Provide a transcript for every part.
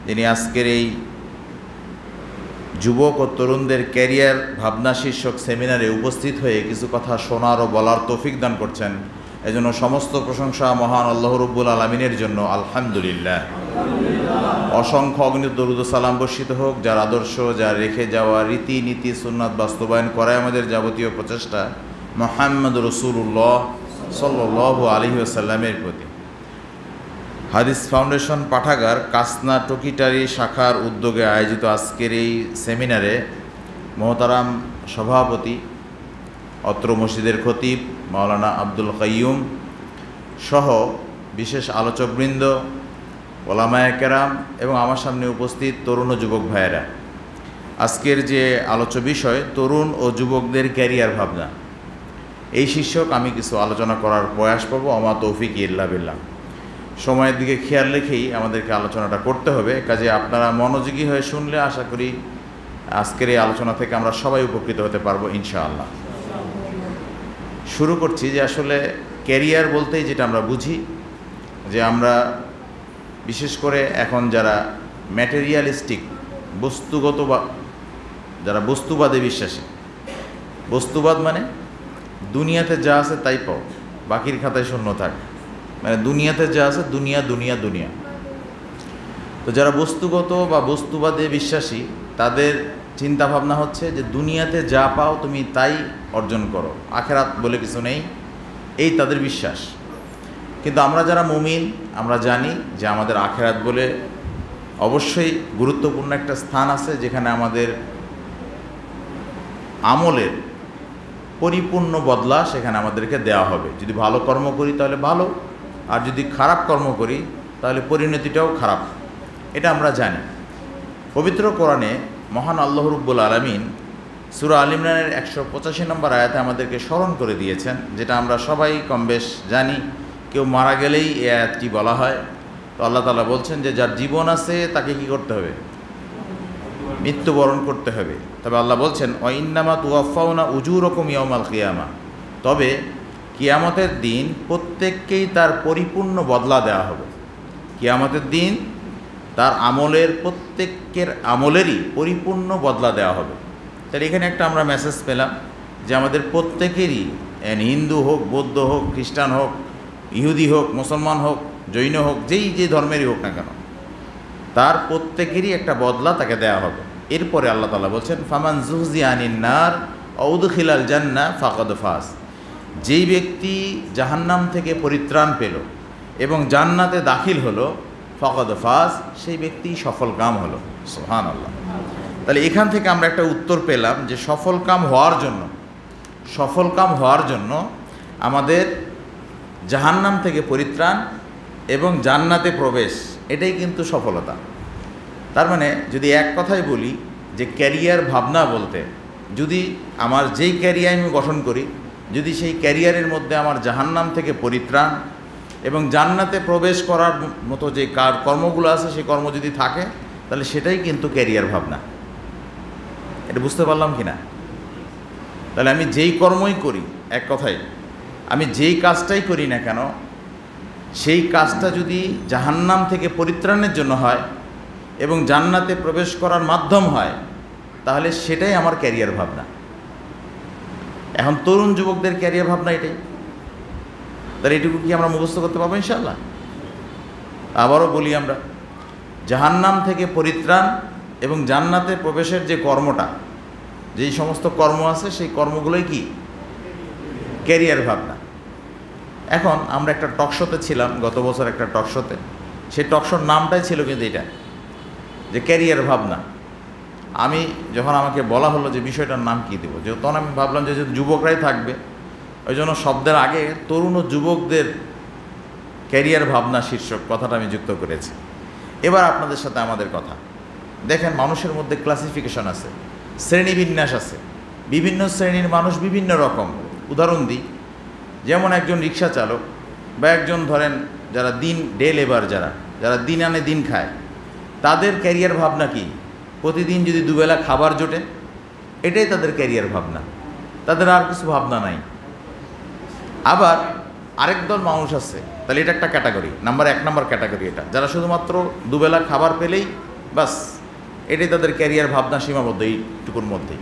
যিনি আজকের এই যুবক ও তরুণদের ক্যারিয়ার ভাবনা শীর্ষক সেমিনারে উপস্থিত হয়ে কিছু কথা শোনার ও বলার তৌফিক দান করছেন। এজন্য সমস্ত প্রশংসা মহান আল্লাহ রাব্বুল আলামিনের জন্য, আলহামদুলিল্লাহ। অসংখ্য অগণিত দরুদ ও সালাম বর্ষিত হোক যার আদর্শ, যার রেখে যাওয়া রীতিনীতি সুন্নাত বাস্তবায়ন করায় আমাদের যাবতীয় প্রচেষ্টা মুহাম্মদ রাসূলুল্লাহ সাল্লাল্লাহু আলাইহি ওয়াসাল্লামের প্রতি। হাদিস ফাউন্ডেশন পাঠাগার কাসনা টকিটারি শাখার উদ্যোগে আয়োজিত আজকের এই সেমিনারে মোহতারাম সভাপতি, অত্র মসজিদের খতিব মাওলানা আব্দুল কাইয়ুম সহ বিশেষ আলোচকবৃন্দ, ওলামায়ে কেরাম এবং আমার সামনে উপস্থিত তরুণ ও যুবক ভাইয়েরা, আজকের যে আলোচ্য বিষয় তরুণ ও যুবকদের ক্যারিয়ার ভাবনা, এই শীর্ষক আমি কিছু আলোচনা করার প্রয়াস করব। আমা তৌফিক ইল্লা বিল্লাহ। সময়ের দিকে খেয়াল রেখেই আমাদেরকে আলোচনাটা করতে হবে, কাজে আপনারা মনোযোগী হয়ে শুনলে আশা করি আজকের এই আলোচনা থেকে আমরা সবাই উপকৃত হতে পারবো ইনশাআল্লাহ। শুরু করছি যে আসলে ক্যারিয়ার বলতেই যেটা আমরা বুঝি, যে আমরা বিশেষ করে এখন যারা ম্যাটেরিয়ালিস্টিক বস্তুগত বা যারা বস্তুবাদে বিশ্বাসী, বস্তুবাদ মানে দুনিয়াতে যা আছে তাই পাও, বাকির খাতায় শূন্য থাক, মানে দুনিয়াতে যা আছে দুনিয়া দুনিয়া দুনিয়া। তো যারা বস্তুগত বা বস্তুবাদে বিশ্বাসী তাদের চিন্তা ভাবনা হচ্ছে যে দুনিয়াতে যা পাও তুমি তাই অর্জন করো, আখেরাত বলে কিছু নেই, এই তাদের বিশ্বাস। কিন্তু আমরা যারা মুমিন আমরা জানি যে আমাদের আখেরাত বলে অবশ্যই গুরুত্বপূর্ণ একটা স্থান আছে, যেখানে আমাদের আমলের পরিপূর্ণ বদলা সেখানে আমাদেরকে দেওয়া হবে। যদি ভালো কর্ম করি তাহলে ভালো, আর যদি খারাপ কর্ম করি তাহলে পরিণতিটাও খারাপ, এটা আমরা জানি। পবিত্র কোরআনে মহান আল্লাহ রাব্বুল আলামিন সূরা আল ইমরানের 185 নম্বর আয়াতে আমাদেরকে স্মরণ করে দিয়েছেন, যেটা আমরা সবাই কমবেশ জানি। কেউ মারা গেলেই এই আয়াতটি বলা হয়। তো আল্লাহ তাআলা বলছেন যে যার জীবন আছে তাকে কি করতে হবে? মৃত্যুবরণ করতে হবে। তবে আল্লাহ বলছেন ওয়া ইন্নামা তুওয়াফাউনা উজুরাকুম ইয়াউমাল কিয়ামা, তবে কিয়ামতের দিন প্রত্যেককেই তার পরিপূর্ণ বদলা দেওয়া হবে। কিয়ামতের দিন তার আমলের প্রত্যেকের আমলেরই পরিপূর্ণ বদলা দেওয়া হবে। তাহলে এখানে একটা আমরা মেসেজ পেলাম যে আমাদের প্রত্যেকেরই, হিন্দু হোক, বৌদ্ধ হোক, খ্রিস্টান হোক, ইহুদি হোক, মুসলমান হোক, জৈন হোক, যেই যে ধর্মেরই হোক না কেন, তার প্রত্যেকেরই একটা বদলা তাকে দেওয়া হবে। এরপরে আল্লাহ তাআলা বলছেন ফামান যুহজিয়া আনিন নার ওয়া উদখিলাল জান্নাহ ফাকাদ ফাজ, যেই ব্যক্তি জাহান্নাম থেকে পরিত্রাণ পেল এবং জান্নাতে দাখিল হলো, ফাকাদ ফাজ, সেই ব্যক্তি সফল কাম হলো। সুবহানাল্লাহ। তাহলে এখান থেকে আমরা একটা উত্তর পেলাম যে সফল কাম হওয়ার জন্য আমাদের জাহান্নাম থেকে পরিত্রাণ এবং জান্নাতে প্রবেশ, এটাই কিন্তু সফলতা। তার মানে যদি এক কথায় বলি যে ক্যারিয়ার ভাবনা বলতে, যদি আমার যেই ক্যারিয়ার আমি গঠন করি, যদি সেই ক্যারিয়ারের মধ্যে আমার জাহান্নাম থেকে পরিত্রাণ এবং জান্নাতে প্রবেশ করার মতো যে কর্মগুলো আছে সেই কর্ম যদি থাকে, তাহলে সেটাই কিন্তু ক্যারিয়ার ভাবনা। এটা বুঝতে পারলাম কি না? তাহলে আমি যেই কর্মই করি, এক কথায় আমি যেই কাজটাই করি না কেন, সেই কাজটা যদি জাহান্নাম থেকে পরিত্রাণের জন্য হয় এবং জান্নাতে প্রবেশ করার মাধ্যম হয়, তাহলে সেটাই আমার ক্যারিয়ার ভাবনা। এখন তরুণ যুবকদের ক্যারিয়ার ভাবনা এটাই। তাহলে এটুকু কি আমরা মুখস্থ করতে পারবো ইনশাআল্লাহ? আবারও বলি, আমরা জাহান্নাম থেকে পরিত্রাণ এবং জান্নাতে প্রবেশের যে কর্মটা, যেই সমস্ত কর্ম আছে সেই কর্মগুলোই কি ক্যারিয়ার ভাবনা। এখন আমরা একটা টকশোতে ছিলাম গত বছর, একটা টকশোতে, সেই টকশোর নামটাই ছিল কিন্তু এটা, যে ক্যারিয়ার ভাবনা। আমি যখন আমাকে বলা হলো যে বিষয়টার নাম কী দেবো, যে তখন আমি ভাবলাম যে যুবকরাই থাকবে, ওই জন্য শব্দের আগে তরুণ ও যুবকদের ক্যারিয়ার ভাবনা শীর্ষক কথাটা আমি যুক্ত করেছি। এবার আপনাদের সাথে আমাদের কথা। দেখেন, মানুষের মধ্যে ক্লাসিফিকেশন আছে, শ্রেণীবিন্যাস আছে, বিভিন্ন শ্রেণীর মানুষ বিভিন্ন রকম। উদাহরণ দিই, যেমন একজন রিক্সা চালক বা একজন ধরেন যারা ডে লেবার, যারা দিন আনে দিন খায়, তাদের ক্যারিয়ার ভাবনা কি? প্রতিদিন যদি দুবেলা খাবার জোটে, এটাই তাদের ক্যারিয়ার ভাবনা, তাদের আর কিছু ভাবনা নাই। আবার আরেক দল মানুষ আছে, তাহলে এটা একটা ক্যাটাগরি, 1 নম্বর ক্যাটাগরি, এটা যারা শুধুমাত্র দুবেলা খাবার পেলেই বাস, এটাই তাদের ক্যারিয়ার ভাবনা সীমাবদ্ধ এইটুকুর মধ্যেই।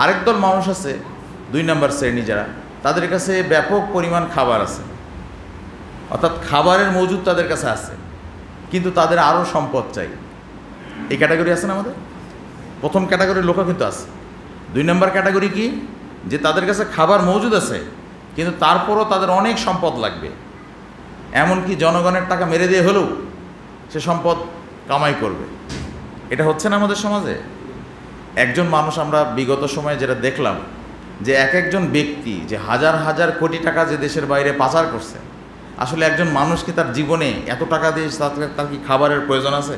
আরেক দল মানুষ আছে 2 নম্বর শ্রেণী যারা, তাদের কাছে ব্যাপক পরিমাণ খাবার আছে, অর্থাৎ খাবারের মজুদ তাদের কাছে আছে, কিন্তু তাদের আরও সম্পদ চাই। এই ক্যাটাগরি আছে না আমাদের? প্রথম ক্যাটাগরির লোকও কিন্তু আছে। 2 নম্বর ক্যাটাগরি কি, যে তাদের কাছে খাবার মজুদ আছে কিন্তু তারপরও তাদের অনেক সম্পদ লাগবে, এমনকি জনগণের টাকা মেরে দিয়ে হলেও সে সম্পদ কামাই করবে। এটা হচ্ছে না আমাদের সমাজে। একজন মানুষ, আমরা বিগত সময়ে যেটা দেখলাম যে একজন ব্যক্তি যে হাজার হাজার কোটি টাকা যে দেশের বাইরে পাচার করছে, আসলে একজন মানুষ কি তার জীবনে এত টাকা দিয়ে তার কি খাবারের প্রয়োজন আছে?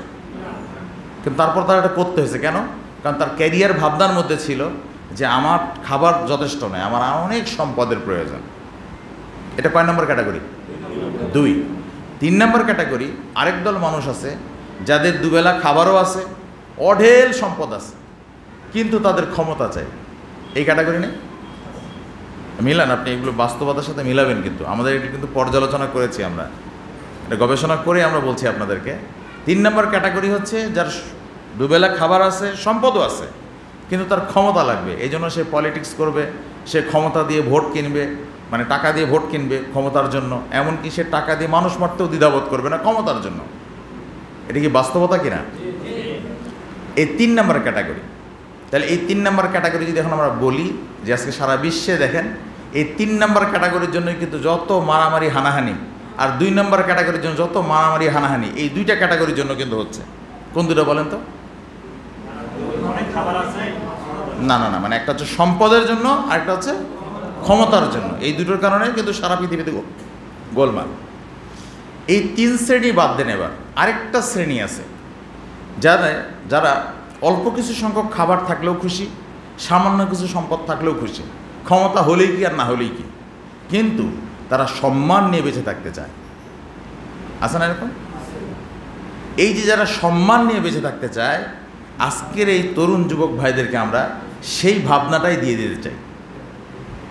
কিন্তু তারপর তার এটা করতে হয়েছে কেন? কারণ তার ক্যারিয়ার ভাবনার মধ্যে ছিল যে আমার খাবার যথেষ্ট নয়, আমার অনেক সম্পদের প্রয়োজন। এটা কয় নম্বর ক্যাটাগরি? 2। 3 নম্বর ক্যাটাগরি আরেক দল মানুষ আছে যাদের দুবেলা খাবারও আছে, অঢেল সম্পদ আছে, কিন্তু তাদের ক্ষমতা চাই। এই ক্যাটাগরি নেই? মিলান, আপনি এগুলো বাস্তবতার সাথে মিলাবেন। কিন্তু আমাদের এটা কিন্তু পর্যালোচনা করেছি, আমরা এটা গবেষণা করে আমরা বলছি আপনাদেরকে। 3 নম্বর ক্যাটাগরি হচ্ছে যার দুবেলা খাবার আছে, সম্পদও আছে, কিন্তু তার ক্ষমতা লাগবে, এই জন্য সে পলিটিক্স করবে, সে ক্ষমতা দিয়ে ভোট কিনবে, মানে টাকা দিয়ে ভোট কিনবে ক্ষমতার জন্য, এমনকি সে টাকা দিয়ে মানুষ মারতেও দ্বিধাবোধ করবে না ক্ষমতার জন্য। এটা কি বাস্তবতা কিনা? এই 3 নম্বর ক্যাটাগরি। তাহলে এই 3 নম্বর ক্যাটাগরি যদি এখন আমরা বলি যে আজকে সারা বিশ্বে দেখেন এই 3 নম্বর ক্যাটাগরির জন্যই কিন্তু যত মারামারি হানাহানি, আর 2 নম্বর ক্যাটাগরির জন্য যত মারামারি হানাহানি, এই 2টা ক্যাটাগরির জন্য কিন্তু হচ্ছে। কোন দুটো বলেন তো? না না না, মানে একটা হচ্ছে সম্পদের জন্য, আর একটা হচ্ছে ক্ষমতার জন্য। এই দুটোর কারণে কিন্তু সারা পৃথিবীতে গোলমাল। এই 3 শ্রেণী বাদ দেন। এবার আরেকটা শ্রেণী আছে যারা অল্প কিছু সংখ্যক খাবার থাকলেও খুশি, সামান্য কিছু সম্পদ থাকলেও খুশি, ক্ষমতা হলেই কি আর না হলেই কি, কিন্তু তারা সম্মান নিয়ে বেঁচে থাকতে চায়। আছে না এরকম? এই যে যারা সম্মান নিয়ে বেঁচে থাকতে চায়, আজকের এই তরুণ যুবক ভাইদেরকে আমরা সেই ভাবনাটাই দিয়ে দিতে চাই।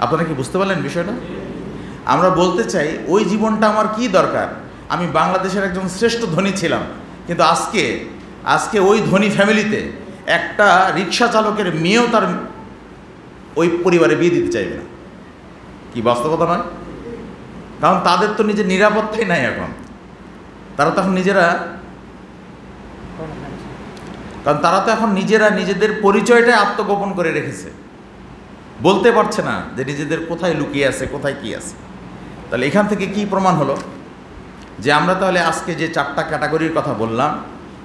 আপনারা কি বুঝতে পারলেন বিষয়টা? আমরা বলতে চাই ওই জীবনটা আমার কি দরকার? আমি বাংলাদেশের একজন শ্রেষ্ঠ ধনী ছিলাম, কিন্তু আজকে ওই ধনী ফ্যামিলিতে একটা রিক্সা চালকের মেয়েও তার ওই পরিবারে বিয়ে দিতে চাইবে না। কি বাস্তবতা নয়? কারণ তাদের তো নিজের নিরাপত্তাই নাই এখন। তারা তো এখন নিজেদের পরিচয়টাই আত্মগোপন করে রেখেছে, বলতে পারছে না যে নিজেদের কোথায় লুকিয়ে আছে, কোথায় কি আছে। তাহলে এখান থেকে কি প্রমাণ হলো যে আমরা তাহলে আজকে যে 4টা ক্যাটাগরির কথা বললাম,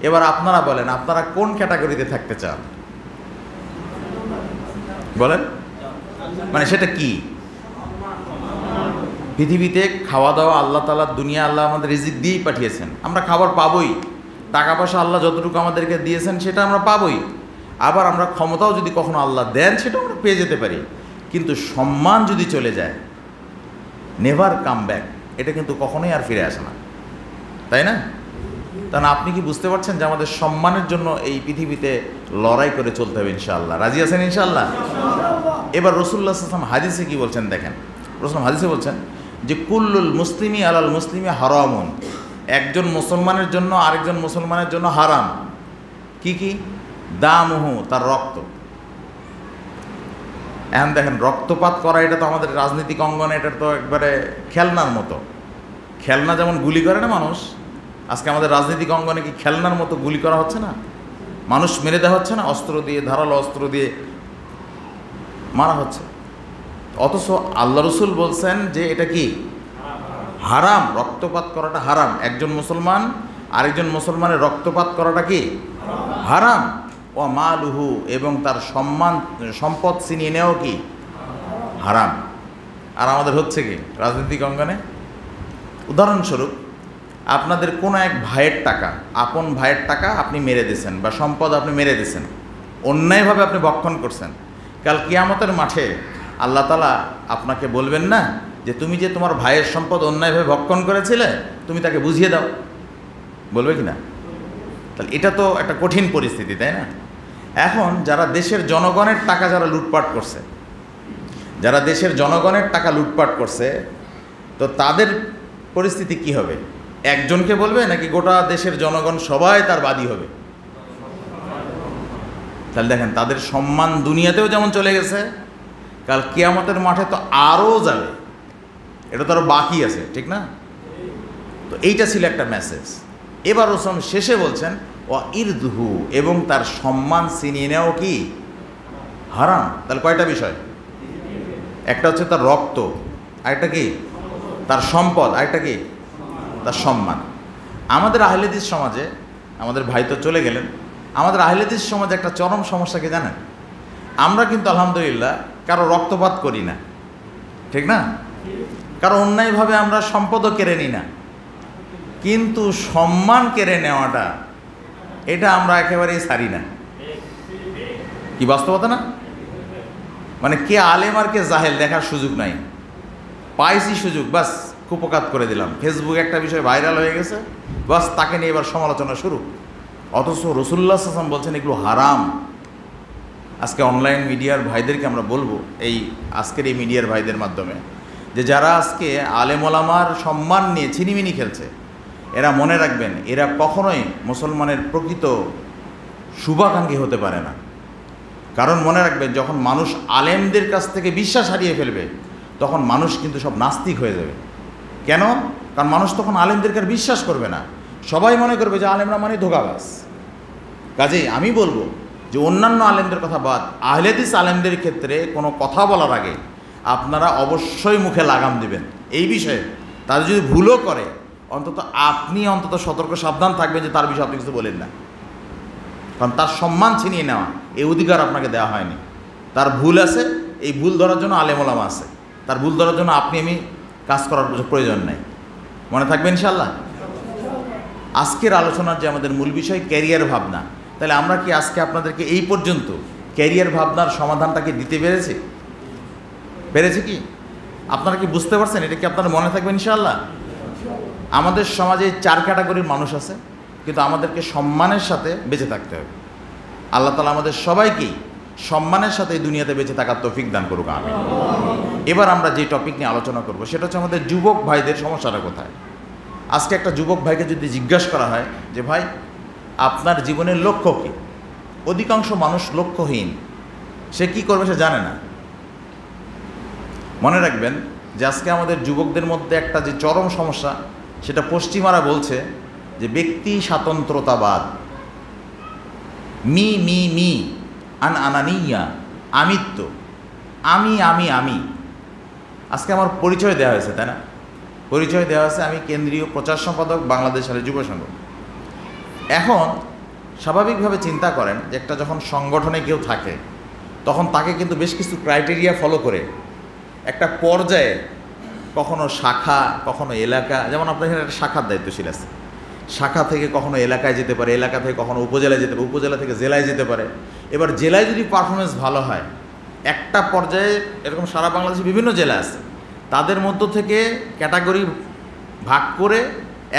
এবার আপনারা বলেন আপনারা কোন ক্যাটাগরিতে থাকতে চান? বলেন, মানে সেটা কি? পৃথিবীতে খাওয়া দাওয়া আল্লাহ তাআলা, দুনিয়া আল্লাহ আমাদের রিজিক দিয়েই পাঠিয়েছেন, আমরা খাবার পাবোই, টাকা পয়সা আল্লাহ যতটুকু আমাদেরকে দিয়েছেন সেটা আমরা পাবোই, আবার আমরা ক্ষমতাও যদি কখনো আল্লাহ দেন সেটা আমরা পেয়ে যেতে পারি। কিন্তু সম্মান যদি চলে যায়, নেভার কাম ব্যাক, এটা কিন্তু কখনোই আর ফিরে আসে না, তাই না? তাহলে আপনি কি বুঝতে পারছেন যে আমাদের সম্মানের জন্য এই পৃথিবীতে লড়াই করে চলতে হবে ইনশাআল্লাহ? রাজি আছেন ইনশাআল্লাহ? এবার রাসূলুল্লাহ সাল্লাল্লাহু আলাইহি ওয়াসাল্লাম হাদিসে কি বলছেন দেখেন। রাসূল হাদিসে বলছেন যে কুল্লুল মুসলিমি আলাল মুসলিমি হারামুন, একজন মুসলমানের জন্য আরেকজন মুসলমানের জন্য হারাম। কি কি? দামুহু, তার রক্ত। এখন দেখেন, রক্তপাত করা এটা তো আমাদের রাজনৈতিক অঙ্গনে এটা তো একবারে খেলনার মতো। খেলনা যেমন গুলি করে না মানুষ, আজকে আমাদের রাজনৈতিক অঙ্গনে কি খেলনার মতো গুলি করা হচ্ছে না? মানুষ মেরে দেওয়া হচ্ছে না, অস্ত্র দিয়ে, ধারালো অস্ত্র দিয়ে মারা হচ্ছে। অথচ আল্লাহ রসুল বলছেন যে এটা কি? হারাম, রক্তপাত করাটা হারাম। একজন মুসলমান আরেকজন মুসলমানের রক্তপাত করাটা কি? হারাম। ও মালুহু, এবং তার সম্পদ ছিনিয়ে নেওয়াও কি? হারাম। আর আমাদের হচ্ছে কি রাজনৈতিক অঙ্গনে? উদাহরণস্বরূপ, আপনাদের কোনো এক ভাইয়ের টাকা, আপন ভাইয়ের টাকা আপনি মেরে দিয়েছেন, বা সম্পদ আপনি মেরে দিয়েছেন, অন্যায়ভাবে আপনি ভক্ষণ করছেন। কাল কিয়ামতের মাঠে আল্লাহ তাআলা আপনাকে বলবেন না যে তুমি যে তোমার ভাইয়ের সম্পদ অন্যায়ভাবে ভক্ষণ করেছিলে তুমি তাকে বুঝিয়ে দাও? বলবে কি না? তাহলে এটা তো একটা কঠিন পরিস্থিতি, তাই না? এখন যারা দেশের জনগণের টাকা যারা লুটপাট করছে, যারা দেশের জনগণের টাকা লুটপাট করছে, তো তাদের পরিস্থিতি কি হবে? একজনকে বলবে নাকি গোটা দেশের জনগণ সবাই তার বাদী হবে? তাহলে দেখেন তাদের সম্মান দুনিয়াতেও যেমন চলে গেছে, কাল কিয়ামতের মাঠে তো আরও যাবে, এটা তো আরও বাকি আছে, ঠিক না? তো এইটা ছিল একটা মেসেজ। এবার রসুল শেষে বলছেন ও ইরদহু, এবং তার সম্মান ছিনিয়ে নেওয়াও কি হারাম। তাহলে কয়টা বিষয়? একটা হচ্ছে তার রক্ত, আরেকটা কি তার সম্পদ, আরেকটা কি তার সম্মান। আমাদের আহলে হাদিস সমাজে, আমাদের ভাই তো চলে গেলেন, আমাদের আহলে হাদিস সমাজে একটা চরম সমস্যাকে জানেন, আমরা কিন্তু আলহামদুলিল্লাহ কারো রক্তপাত করি না, ঠিক না? কারো অন্যায়ভাবে আমরা সম্পদও কেড়ে নিই না, কিন্তু সম্মান কেড়ে নেওয়াটা এটা আমরা একেবারেই ছাড়ি না। কি বাস্তবতা না? মানে কে আলেম আর কে জাহেল দেখার সুযোগ নাই, পাইছি সুযোগ, বাস কুপকাত করে দিলাম। ফেসবুকে একটা বিষয় ভাইরাল হয়ে গেছে, বাস তাকে নিয়ে এবার সমালোচনা শুরু। অথচ রাসূলুল্লাহ সাল্লাল্লাহু আলাইহি ওয়াসাল্লাম বলছেন এগুলো হারাম। আজকে অনলাইন মিডিয়ার ভাইদেরকে আমরা বলবো, এই আজকের এই মিডিয়ার ভাইদের মাধ্যমে, যে যারা আজকে আলেম ওলামার সম্মান নিয়ে ছিনিমিনি খেলছে, এরা মনে রাখবেন এরা কখনোই মুসলমানের প্রকৃত শুভাকাঙ্ক্ষী হতে পারে না। কারণ মনে রাখবেন, যখন মানুষ আলেমদের কাছ থেকে বিশ্বাস হারিয়ে ফেলবে, তখন মানুষ কিন্তু সব নাস্তিক হয়ে যাবে। কেন? কারণ মানুষ তখন আলেমদেরকে আর বিশ্বাস করবে না, সবাই মনে করবে যে আলেমরা মানে ধোঁকাবাজ। কাজেই আমি বলবো যে অন্যান্য আলেমদের কথা বাদ, আহলে হাদিস আলেমদের ক্ষেত্রে কোনো কথা বলার আগে আপনারা অবশ্যই মুখে লাগাম দিবেন এই বিষয়ে। তারা যদি ভুলও করে, অন্তত আপনি অন্তত সতর্ক সাবধান থাকবেন যে তার বিষয়ে আপনি কিছু বলেন না, কারণ তার সম্মান ছিনিয়ে নেওয়া এই অধিকার আপনাকে দেওয়া হয়নি। তার ভুল আছে, এই ভুল ধরার জন্য আলেম ওলামা আছে, তার ভুল ধরার জন্য আপনি আমি কাজ করার প্রয়োজন নেই। মনে থাকবে ইনশাআল্লাহ। আজকের আলোচনার যে আমাদের মূল বিষয় ক্যারিয়ার ভাবনা, তাহলে আমরা কি আজকে আপনাদেরকে এই পর্যন্ত ক্যারিয়ার ভাবনার সমাধানটাকে দিতে পেরেছি কি? আপনারা কি বুঝতে পারছেন? এটা কি আপনার মনে থাকবে ইনশাআল্লাহ? আমাদের সমাজে 4 ক্যাটাগরির মানুষ আছে, কিন্তু আমাদেরকে সম্মানের সাথে বেঁচে থাকতে হবে। আল্লাহ তাআলা আমাদের সবাইকেই সম্মানের সাথে এই দুনিয়াতে বেঁচে থাকার তৌফিক দান করুক, আমিন। এবার আমরা যে টপিক নিয়ে আলোচনা করব সেটা হচ্ছে আমাদের যুবক ভাইদের সমস্যাটা কোথায়। আজকে একটা যুবক ভাইকে যদি জিজ্ঞাসা করা হয় যে ভাই আপনার জীবনের লক্ষ্য কী, অধিকাংশ মানুষ লক্ষ্যহীন, সে কি করবে সে জানে না। মনে রাখবেন যে আজকে আমাদের যুবকদের মধ্যে একটা যে চরম সমস্যা, সেটা পশ্চিমারা বলছে যে ব্যক্তি স্বাতন্ত্রতাবাদ, মি মি মি আনানিয়া, আমিত্ব, আমি আমি আমি। আজকে আমার পরিচয় দেওয়া হয়েছে, তাই না? পরিচয় দেওয়া হয়েছে আমি কেন্দ্রীয় প্রচার সম্পাদক বাংলাদেশ যুব সংঘ। এখন স্বাভাবিকভাবে চিন্তা করেন যে একটা যখন সংগঠনে কেউ থাকে, তখন তাকে কিন্তু বেশ কিছু ক্রাইটেরিয়া ফলো করে একটা পর্যায়ে, কখনো শাখা, কখনো এলাকা, যেমন আপনার এখানে একটা শাখার দায়িত্বশীল আছে, শাখা থেকে কখনো এলাকায় যেতে পারে, এলাকা থেকে কখনো উপজেলায় যেতে পারে, উপজেলা থেকে জেলায় যেতে পারে। এবার জেলায় যদি পারফরমেন্স ভালো হয়, একটা পর্যায়ে এরকম সারা বাংলাদেশে বিভিন্ন জেলা আছে, তাদের মধ্য থেকে ক্যাটাগরি ভাগ করে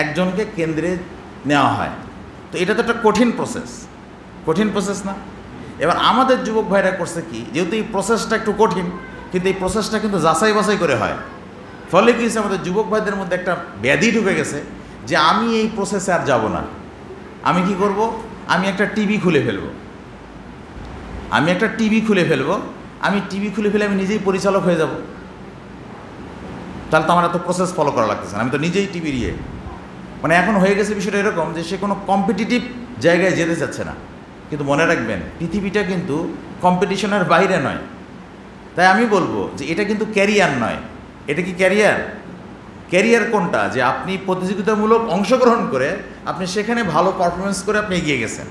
একজনকে কেন্দ্রে নেওয়া হয়। তো এটা তো একটা কঠিন প্রসেস না? এবার আমাদের যুবক ভাইরা করছে কি, যেহেতু এই প্রসেসটা একটু কঠিন, কিন্তু এই প্রসেসটা কিন্তু যাচাই বাছাই করে হয়। ফলে কি হচ্ছে, আমাদের যুবক ভাইদের মধ্যে একটা ব্যাধি ঢুকে গেছে যে আমি এই প্রসেসে আর যাব না। আমি কি করব? আমি একটা টিভি খুলে ফেলবো, আমি টিভি খুলে ফেলে আমি নিজেই পরিচালক হয়ে যাব। তাহলে তো আমার এত প্রসেস ফলো করা লাগতেছে না, আমি তো নিজেই টিভির মানে এখন হয়ে গেছে বিষয়টা এরকম যে সে কোনো কম্পিটিটিভ জায়গায় যেতে চাচ্ছে না। কিন্তু মনে রাখবেন, পৃথিবীটা কিন্তু কম্পিটিশনের বাইরে নয়। তাই আমি বলবো যে এটা কিন্তু ক্যারিয়ার নয়। এটা কি ক্যারিয়ার কোনটা? যে আপনি প্রতিযোগিতামূলক অংশগ্রহণ করে আপনি সেখানে ভালো পারফরমেন্স করে আপনি এগিয়ে গেছেন,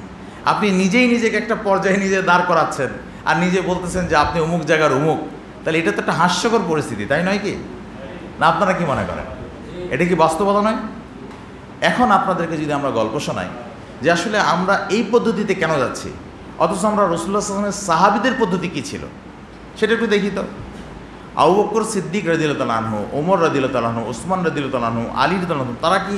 আপনি নিজেই নিজেকে একটা পর্যায়ে নিজে দাঁড় করাচ্ছেন আর নিজে বলতেছেন যে আপনি অমুক জায়গার অমুক। তাহলে এটা তো একটা হাস্যকর পরিস্থিতি, তাই নয় কি? না আপনারা কি মনে করেন? এটা কি বাস্তবতা নয়? এখন আপনাদেরকে যদি আমরা গল্প শোনাই যে আসলে আমরা এই পদ্ধতিতে কেন যাচ্ছি, অথচ আমরা রাসূলুল্লাহ সাল্লাল্লাহু আলাইহি ওয়াসাল্লামের সাহাবীদের পদ্ধতি কী ছিল সেটা একটু দেখি তো। আবু বকর সিদ্দিক রাদিয়াল্লাহু আনহু, ওমর রাদিয়াল্লাহু আনহু, ওসমান রাদিয়াল্লাহু আনহু, আলী রাদিয়াল্লাহু আনহু, তারা কি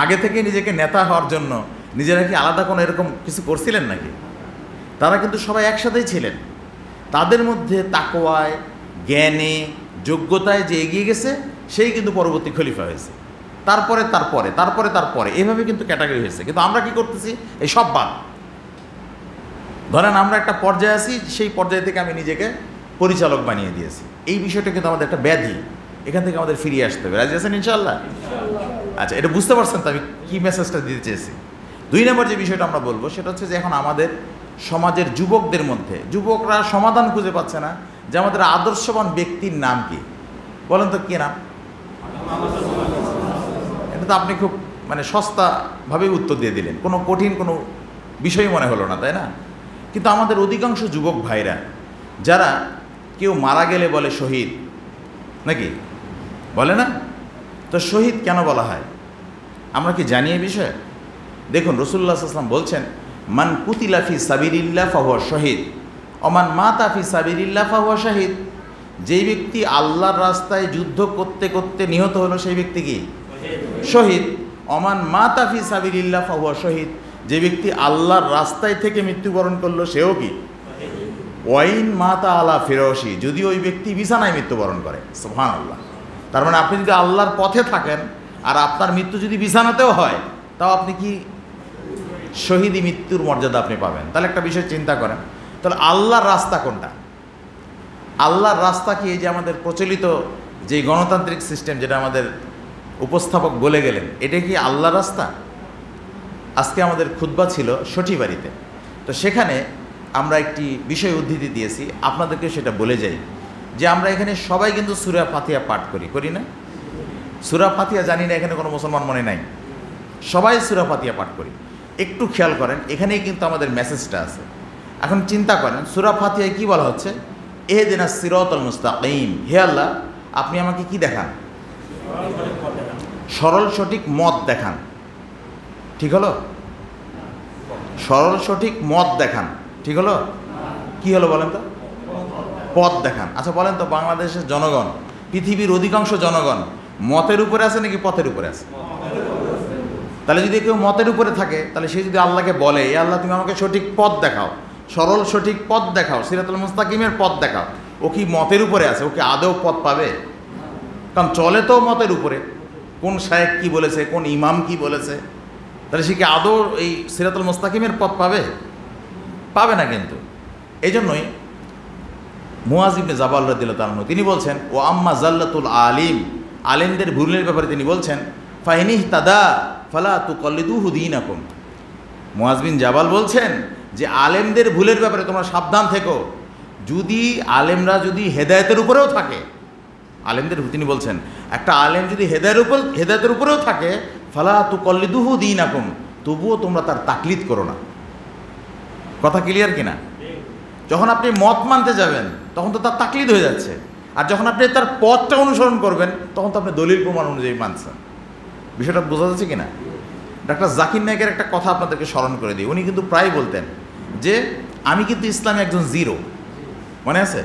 আগে থেকে নিজেকে নেতা হওয়ার জন্য নিজেরা কি আলাদা কোনো এরকম কিছু করছিলেন নাকি? তারা কিন্তু সবাই একসাথেই ছিলেন। তাদের মধ্যে তাকওয়ায়, জ্ঞানে, যোগ্যতায় যে এগিয়ে গেছে সেই কিন্তু পরবর্তী খলিফা হয়েছে। তারপরে এভাবে কিন্তু ক্যাটাগরি হয়েছে। কিন্তু আমরা কি করতেছি? এই সব বাদ, ধরেন আমরা একটা পর্যায়ে আছি, সেই পর্যায় থেকে আমি নিজেকে পরিচালক বানিয়ে দিয়েছি। এই বিষয়টা কিন্তু আমাদের একটা ব্যাধি, এখান থেকে আমাদের ফিরিয়ে আসতে হবে। রাজি আছেন ইনশাআল্লাহ? আচ্ছা, এটা বুঝতে পারছেন তো আমি কী মেসেজটা দিতে চেয়েছি? 2 নম্বর যে বিষয়টা আমরা বলবো সেটা হচ্ছে যে এখন আমাদের সমাজের যুবকদের মধ্যে যুবকরা সমাধান খুঁজে পাচ্ছে না যে আমাদের আদর্শবান ব্যক্তির নাম কি। বলেন তো কী নাম? এটা তো আপনি খুব মানে সস্তাভাবে উত্তর দিয়ে দিলেন, কোনো কঠিন কোনো বিষয় মনে হলো না, তাই না? কিন্তু আমাদের অধিকাংশ যুবক ভাইরা যারা কেউ মারা গেলে বলে শহীদ, নাকি বলে না? তো শহীদ কেন বলা হয় আমরা কি জানি এই বিষয়ে? দেখুন, রাসূলুল্লাহ সাল্লাল্লাহু আলাইহি ওয়াসাল্লাম বলছেন, মান কুতিলা ফি সাবিলিল্লাহ ফাহুয়া শহীদ ওমান মাতা ফি সাবিলিল্লাহ ফাহুয়া শাহিদ। যেই ব্যক্তি আল্লাহর রাস্তায় যুদ্ধ করতে করতে নিহত হলো সেই ব্যক্তি কি? শহীদ। ওমান মাতা ফি সাবিলিল্লাহ ফাহুয়া শহীদ। যে ব্যক্তি আল্লাহর রাস্তায় থেকে মৃত্যুবরণ করলো সেও কি? ওয়াইন মাতা আলা ফিরাশি, যদি ওই ব্যক্তি বিছানায় মৃত্যুবরণ করে। সুবহানাল্লাহ। তার মানে আপনি যদি আল্লাহর পথে থাকেন আর আপনার মৃত্যু যদি বিছানাতেও হয়, তাও আপনি কি শহীদি মৃত্যুর মর্যাদা আপনি পাবেন। তাহলে একটা বিষয় চিন্তা করেন, তাহলে আল্লাহর রাস্তা কোনটা? আল্লাহর রাস্তা কি এই যে আমাদের প্রচলিত যে গণতান্ত্রিক সিস্টেম যেটা আমাদের উপস্থাপক বলে গেলেন, এটা কি আল্লাহর রাস্তা? আজকে আমাদের খুতবা ছিল সঠিবাড়িতে, তো সেখানে আমরা একটি বিষয় উদ্ধৃতি দিয়েছি, আপনাদেরকে সেটা বলে যাই যে আমরা এখানে সবাই কিন্তু সূরা ফাতিহা পাঠ করি না? সূরা ফাতিহা জানি না এখানে কোনো মুসলমান মনে নাই, সবাই সূরা ফাতিহা পাঠ করি। একটু খেয়াল করেন, এখানেই কিন্তু আমাদের মেসেজটা আছে। এখন চিন্তা করেন সূরা ফাতিহায় কি বলা হচ্ছে? ইহদিনাস সিরাতাল মুস্তাকিম, হে আল্লাহ আপনি আমাকে কি দেখান? সরল সঠিক মত দেখান। ঠিক হলো? সরল সঠিক মত দেখান, ঠিক হলো? কি হলো বলেন তো? পথ দেখান। আচ্ছা বলেন তো, বাংলাদেশের জনগণ, পৃথিবীর অধিকাংশ জনগণ মতের উপরে আছে নাকি পথের উপরে আছে? তাহলে যদি কেউ মতের উপরে থাকে, তাহলে সে যদি আল্লাহকে বলে, এ আল্লাহ তুমি আমাকে সঠিক পথ দেখাও, সরল সঠিক পথ দেখাও, সিরাতুল মুস্তাকিমের পথ দেখাও, ও কি মতের উপরে আছে? ও কি আদৌ পথ পাবে? কারণ চলে তো মতের উপরে, কোন শায়েখ কি বলেছে, কোন ইমাম কি বলেছে, তাহলে সে কি আদৌ এই সিরাতুল মুস্তাকিমের পথ পাবে? পাবে না। কিন্তু এই জন্যই মুআয ইবনে জাবাল রাদিয়াল্লাহু আনহু তিনি বলছেন, ও আম্মা জাল্লাতুল আলিম, আলেমদের ভুলের ব্যাপারে তিনি বলছেন, ফাইনিহতাদা ফালা তুকাল্লিদুহু দীনাকুম। মুআয বিন জাবাল বলছেন যে আলেমদের ভুলের ব্যাপারে তোমরা সাবধান থেকো। যদি আলেমরা যদি হেদায়েতের উপরেও থাকে, আলেমদের তিনি বলছেন একটা আলেম যদি হেদায়েতের উপরেও থাকে, ফালা তুকাল্লিদুহু দীনাকুম, তবুও তোমরা তার তাকলিদ করো না। কথা ক্লিয়ার কিনা? যখন আপনি মত মানতে যাবেন তখন তো তার তাকলিদ হয়ে যাচ্ছে, আর যখন আপনি তার পথটা অনুসরণ করবেন তখন তো আপনি দলিল প্রমাণ অনুযায়ী মানছেন। বিষয়টা বোঝা যাচ্ছে কিনা? ডাক্তার জাকির নায়েকের একটা কথা আপনাদেরকে স্মরণ করে দিই। উনি কিন্তু প্রায় বলতেন যে আমি কিন্তু ইসলামে একজন জিরো, মনে আছে?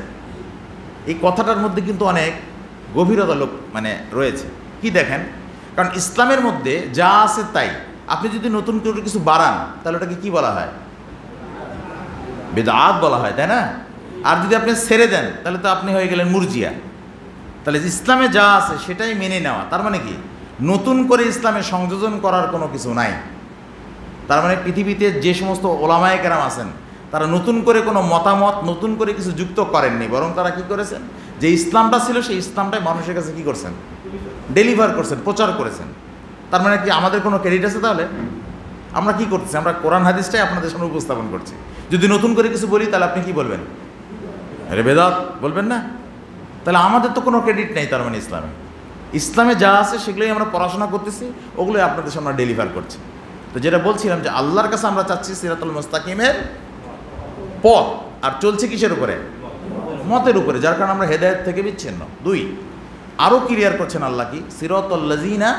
এই কথাটার মধ্যে কিন্তু অনেক গভীরতা মানে রয়েছে। কি দেখেন, কারণ ইসলামের মধ্যে যা আছে তাই, আপনি যদি নতুন করে কিছু বাড়ান তাহলে ওটাকে কি বলা হয়? বিদআত বলা হয়, তাই না? আর যদি আপনি ছেড়ে দেন তাহলে তো আপনি হয়ে গেলেন মুরজিয়া। তাহলে ইসলামে যা আছে সেটাই মেনে নেওয়া, তার মানে কি নতুন করে ইসলামে সংযোজন করার কোনো কিছু নাই। তার মানে পৃথিবীতে যে সমস্ত ওলামায়ে কেরাম আছেন তারা নতুন করে কোনো মতামত, নতুন করে কিছু যুক্ত করেননি, বরং তারা কি করেছেন, যে ইসলামটা ছিল সেই ইসলামটাই মানুষের কাছে কি করছেন? ডেলিভার করছেন, প্রচার করেছেন। তার মানে কি আমাদের কোনো ক্রেডিট আছে? তাহলে আমরা কি করতেছি? আমরা কোরআন হাদিসটাই আপনাদের সামনে উপস্থাপন করছি। যদি নতুন করে কিছু বলি তাহলে আপনি কি বলবেন? আরে বেদাত বলবেন না? তাহলে আমাদের তো কোনো ক্রেডিট নেই। তার মানে ইসলামে যা আছে সেগুলোই আমরা পড়াশোনা করতেছি, ওগুলোই আপনাদের সামনে ডেলিভার করছি। তো যেটা বলছিলাম যে আল্লাহর কাছে আমরা চাচ্ছি সিরাতুল মুস্তাকিমের পথ, আর চলছে কিসের উপরে? মতের উপরে, যার কারণে আমরা হেদায়েত থেকে বিচ্ছিন্ন। 2, আরও ক্লিয়ার করছেন আল্লাহ কি, সিরাতাল লাযিনা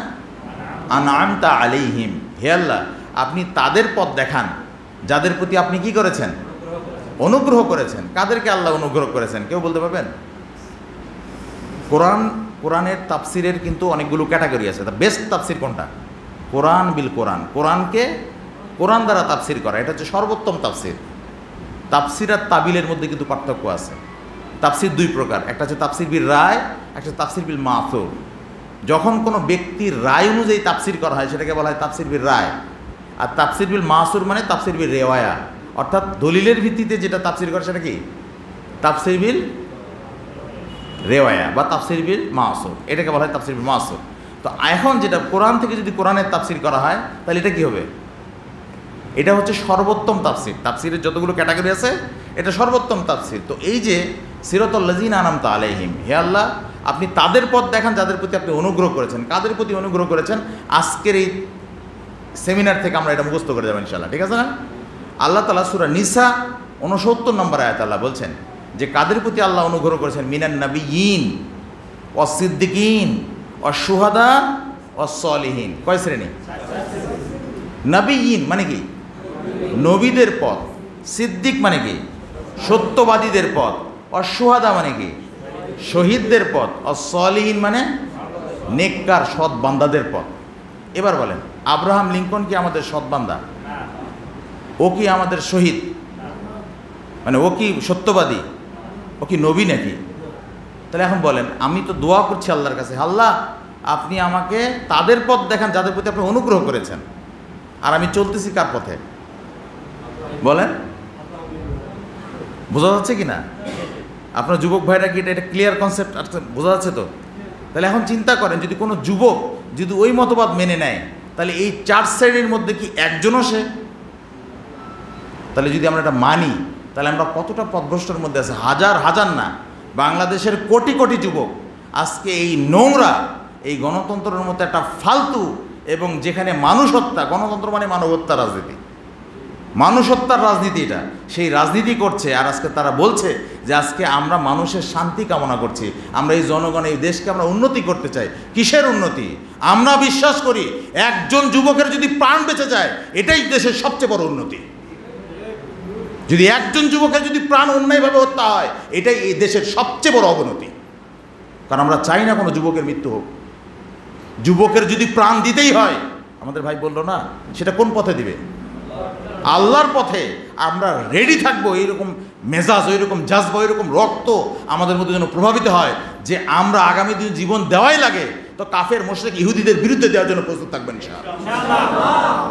আনআমতা আলাইহিম, হে আল্লাহ আপনি তাদের পথ দেখান যাদের প্রতি আপনি কি করেছেন? অনুগ্রহ করেছেন। কাদেরকে আল্লাহ অনুগ্রহ করেছেন কেউ বলতে পারবেন? কোরআনের তাফসিরের কিন্তু অনেকগুলো ক্যাটাগরি আছে। তা বেস্ট তাফসির কোনটা? কোরআন বিল কোরআন, কোরআনকে কোরআন দ্বারা তাফসির করা, এটা হচ্ছে সর্বোত্তম তাফসির। তাফসির আর তাবিলের মধ্যে কিন্তু পার্থক্য আছে। তাফসির 2 প্রকার, একটা হচ্ছে তাফসির বিল রায়, একটা তাফসির বিল মাসুর। যখন কোনো ব্যক্তির রায় অনুযায়ী তাফসির করা হয় সেটাকে বলা হয় তাফসির বিল রায়, আর তাফসির বিল মাসুর মানে তাফসির বিল রেওয়ায়া, অর্থাৎ দলিলের ভিত্তিতে যেটা তাফসির করে সেটা কি তাফসির বিল রেওয়ায়া বা তাফসির বিল মাসুর, এটাকে বলা হয় তাফসির বিল মাসুর। তো এখন যেটা কোরআন থেকে যদি কোরআনের তাফসির করা হয় তাহলে এটা কি হবে? এটা হচ্ছে সর্বোত্তম তাফসির। তাফসিরের যতগুলো ক্যাটাগরি আছে এটা সর্বোত্তম তাফসির। তো এই যে সিরাতাল লাযিনা আনআমতা আলাইহিম, হে আল্লাহ আপনি তাদের পথ দেখান যাদের প্রতি আপনি অনুগ্রহ করেছেন। কাদের প্রতি অনুগ্রহ করেছেন? আজকের এই সেমিনার থেকে আমরা এটা মুখস্থ করে যাবো ইনশাআল্লাহ, ঠিক আছে না? আল্লাহ তাআলা সূরা নিসা 69 নম্বর আয়াত আল্লাহ বলছেন যে কাদের প্রতি আল্লাহ অনুগ্রহ করেছেন, মিনান নাবিয়িন ওয়াস সিদ্দিকিন ওয়াস শুহাদা ওয়াস সলিহিন। কয় শ্রেণী? নাবিয়িন মানে কি? নবীদের পথ। সিদ্দিক মানে কি? সত্যবাদীদের পথ। ওয়াস শুহাদা মানে কি? শহীদদের পথ। ওয়াস সলিহিন মানে নেককার সৎ বান্দাদের পথ। এবার বলেন, আব্রাহাম লিঙ্কন কি আমাদের সৎ বান্দা? ও কি আমাদের শহীদ? মানে ও কি সত্যবাদী? ও কি নবী নাকি? তাহলে এখন বলেন, আমি তো দোয়া করছি আল্লাহর কাছে, আল্লাহ আপনি আমাকে তাদের পথ দেখান যাদের প্রতি আপনি অনুগ্রহ করেছেন, আর আমি চলতেছি কার পথে? বলেন, বোঝা যাচ্ছে কি না? আপনার যুবক ভাইরা কি এটা ক্লিয়ার কনসেপ্ট বোঝা যাচ্ছে তো? তাহলে এখন চিন্তা করেন, যদি কোনো যুবক যদি ওই মতবাদ মেনে নেয় তাহলে এই 4 শ্রেণীর মধ্যে কি একজনও সে? তাহলে যদি আমরা এটা মানি তাহলে আমরা কতটা পথভ্রষ্টের মধ্যে আছে। হাজার হাজার না, বাংলাদেশের কোটি কোটি যুবক আজকে এই নোংরা এই গণতন্ত্রের মতো একটা ফালতু এবং যেখানে মানুষ হত্যা, গণতন্ত্র মানে মানব হত্যার রাজনীতি, মানুষ হত্যার রাজনীতি, এটা সেই রাজনীতি করছে। আর আজকে তারা বলছে যে আজকে আমরা মানুষের শান্তি কামনা করছি, আমরা এই জনগণ এই দেশকে আমরা উন্নতি করতে চাই। কিসের উন্নতি? আমরা বিশ্বাস করি একজন যুবকের যদি প্রাণ বেঁচে যায় এটাই দেশের সবচেয়ে বড় উন্নতি। যদি একজন যুবকের যদি প্রাণ অন্যায়ভাবে হত্যা হয় এটাই এই দেশের সবচেয়ে বড় অবনতি। কারণ আমরা চাই না কোনো যুবকের মৃত্যু হোক। যুবকের যদি প্রাণ দিতেই হয়, আমাদের ভাই বললো না, সেটা কোন পথে দিবে? আল্লাহর পথে। আমরা রেডি থাকবো এইরকম মেজাজ, ওইরকম জাজবা, ওইরকম রক্ত আমাদের মধ্যে যেন প্রভাবিত হয় যে আমরা আগামী দিন জীবন দেওয়াই লাগে তো কাফের মুশরিক ইহুদিদের বিরুদ্ধে দেওয়ার জন্য প্রস্তুত থাকবেন ইনশাআল্লাহ।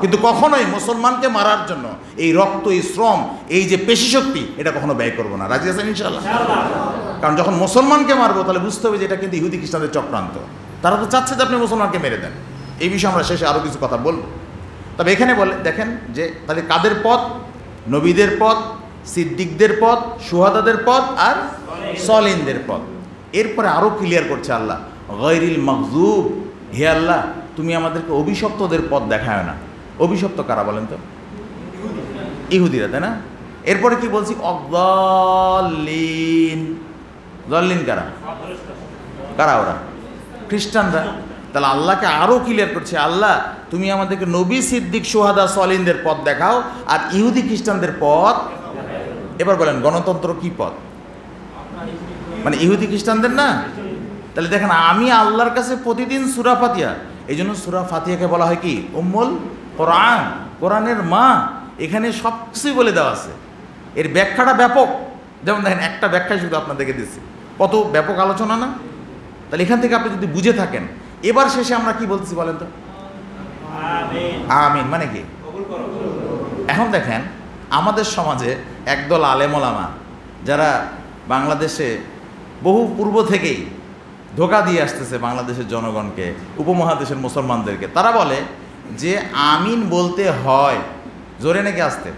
কিন্তু কখনোই মুসলমানকে মারার জন্য এই রক্ত, এই শ্রম, এই যে পেশি শক্তি এটা কখনো ব্যয় করবো না। রাজি আছেন ইনশাআল্লাহ? কারণ যখন মুসলমানকে মারবো তাহলে বুঝতে হবে যে এটা কিন্তু ইহুদি খ্রিস্টানদের চক্রান্ত। তারা তো চাচ্ছে যে আপনি মুসলমানকে মেরে দেন। এই বিষয়ে আমরা শেষে আরও কিছু কথা বলবো। তবে এখানে বলে দেখেন যে তাহলে কাদের পথ? নবীদের পথ, সিদ্দিকদের পথ, শুহাদাদের পথ আর সলিনদের পথ। এরপরে আরও ক্লিয়ার করছে আল্লাহ, গায়রিল মাগযুব, হে আল্লাহ তুমি আমাদেরকে অভিশপ্তদের পথ দেখায় না। অভিশপ্ত কারা বলেন তো? ইহুদিরা, তাই না? এরপরে কি বলছি? অদ্দাল্লিন। দল্লিন কারা? কারা ওরা? খ্রিস্টানরা। তাহলে আল্লাহকে আরও ক্লিয়ার করছে, আল্লাহ তুমি আমাদেরকে নবী, সিদ্দিক, শুহাদা, সলিনদের পথ দেখাও আর ইহুদি খ্রিস্টানদের পথ। এবার বলেন গণতন্ত্র কি পথ? মানে ইহুদি খ্রিস্টানদের না? তাহলে দেখেন, আমি আল্লাহর কাছে প্রতিদিন সূরা ফাতিহা, এই জন্য সূরা ফাতিহাকে বলা হয় কি? উম্মুল কোরআন, কোরআনের মা। এখানে সব কিছুই বলে দেওয়া আছে। এর ব্যাখ্যাটা ব্যাপক। যেমন দেখেন, একটা ব্যাখ্যায় শুধু আপনাদেরকে দিচ্ছি, কত ব্যাপক আলোচনা না? তাহলে এখান থেকে আপনি যদি বুঝে থাকেন, এবার শেষে আমরা কি বলতেছি বলেন তো? আমিন মানে কি? এখন দেখেন, আমাদের সমাজে একদল আলেম ওলামা যারা বাংলাদেশে বহু পূর্ব থেকেই ধোঁকা দিয়ে আসতেছে বাংলাদেশের জনগণকে, উপমহাদেশের মুসলমানদেরকে, তারা বলে যে আমিন বলতে হয় জোরে নাকি আস্তে?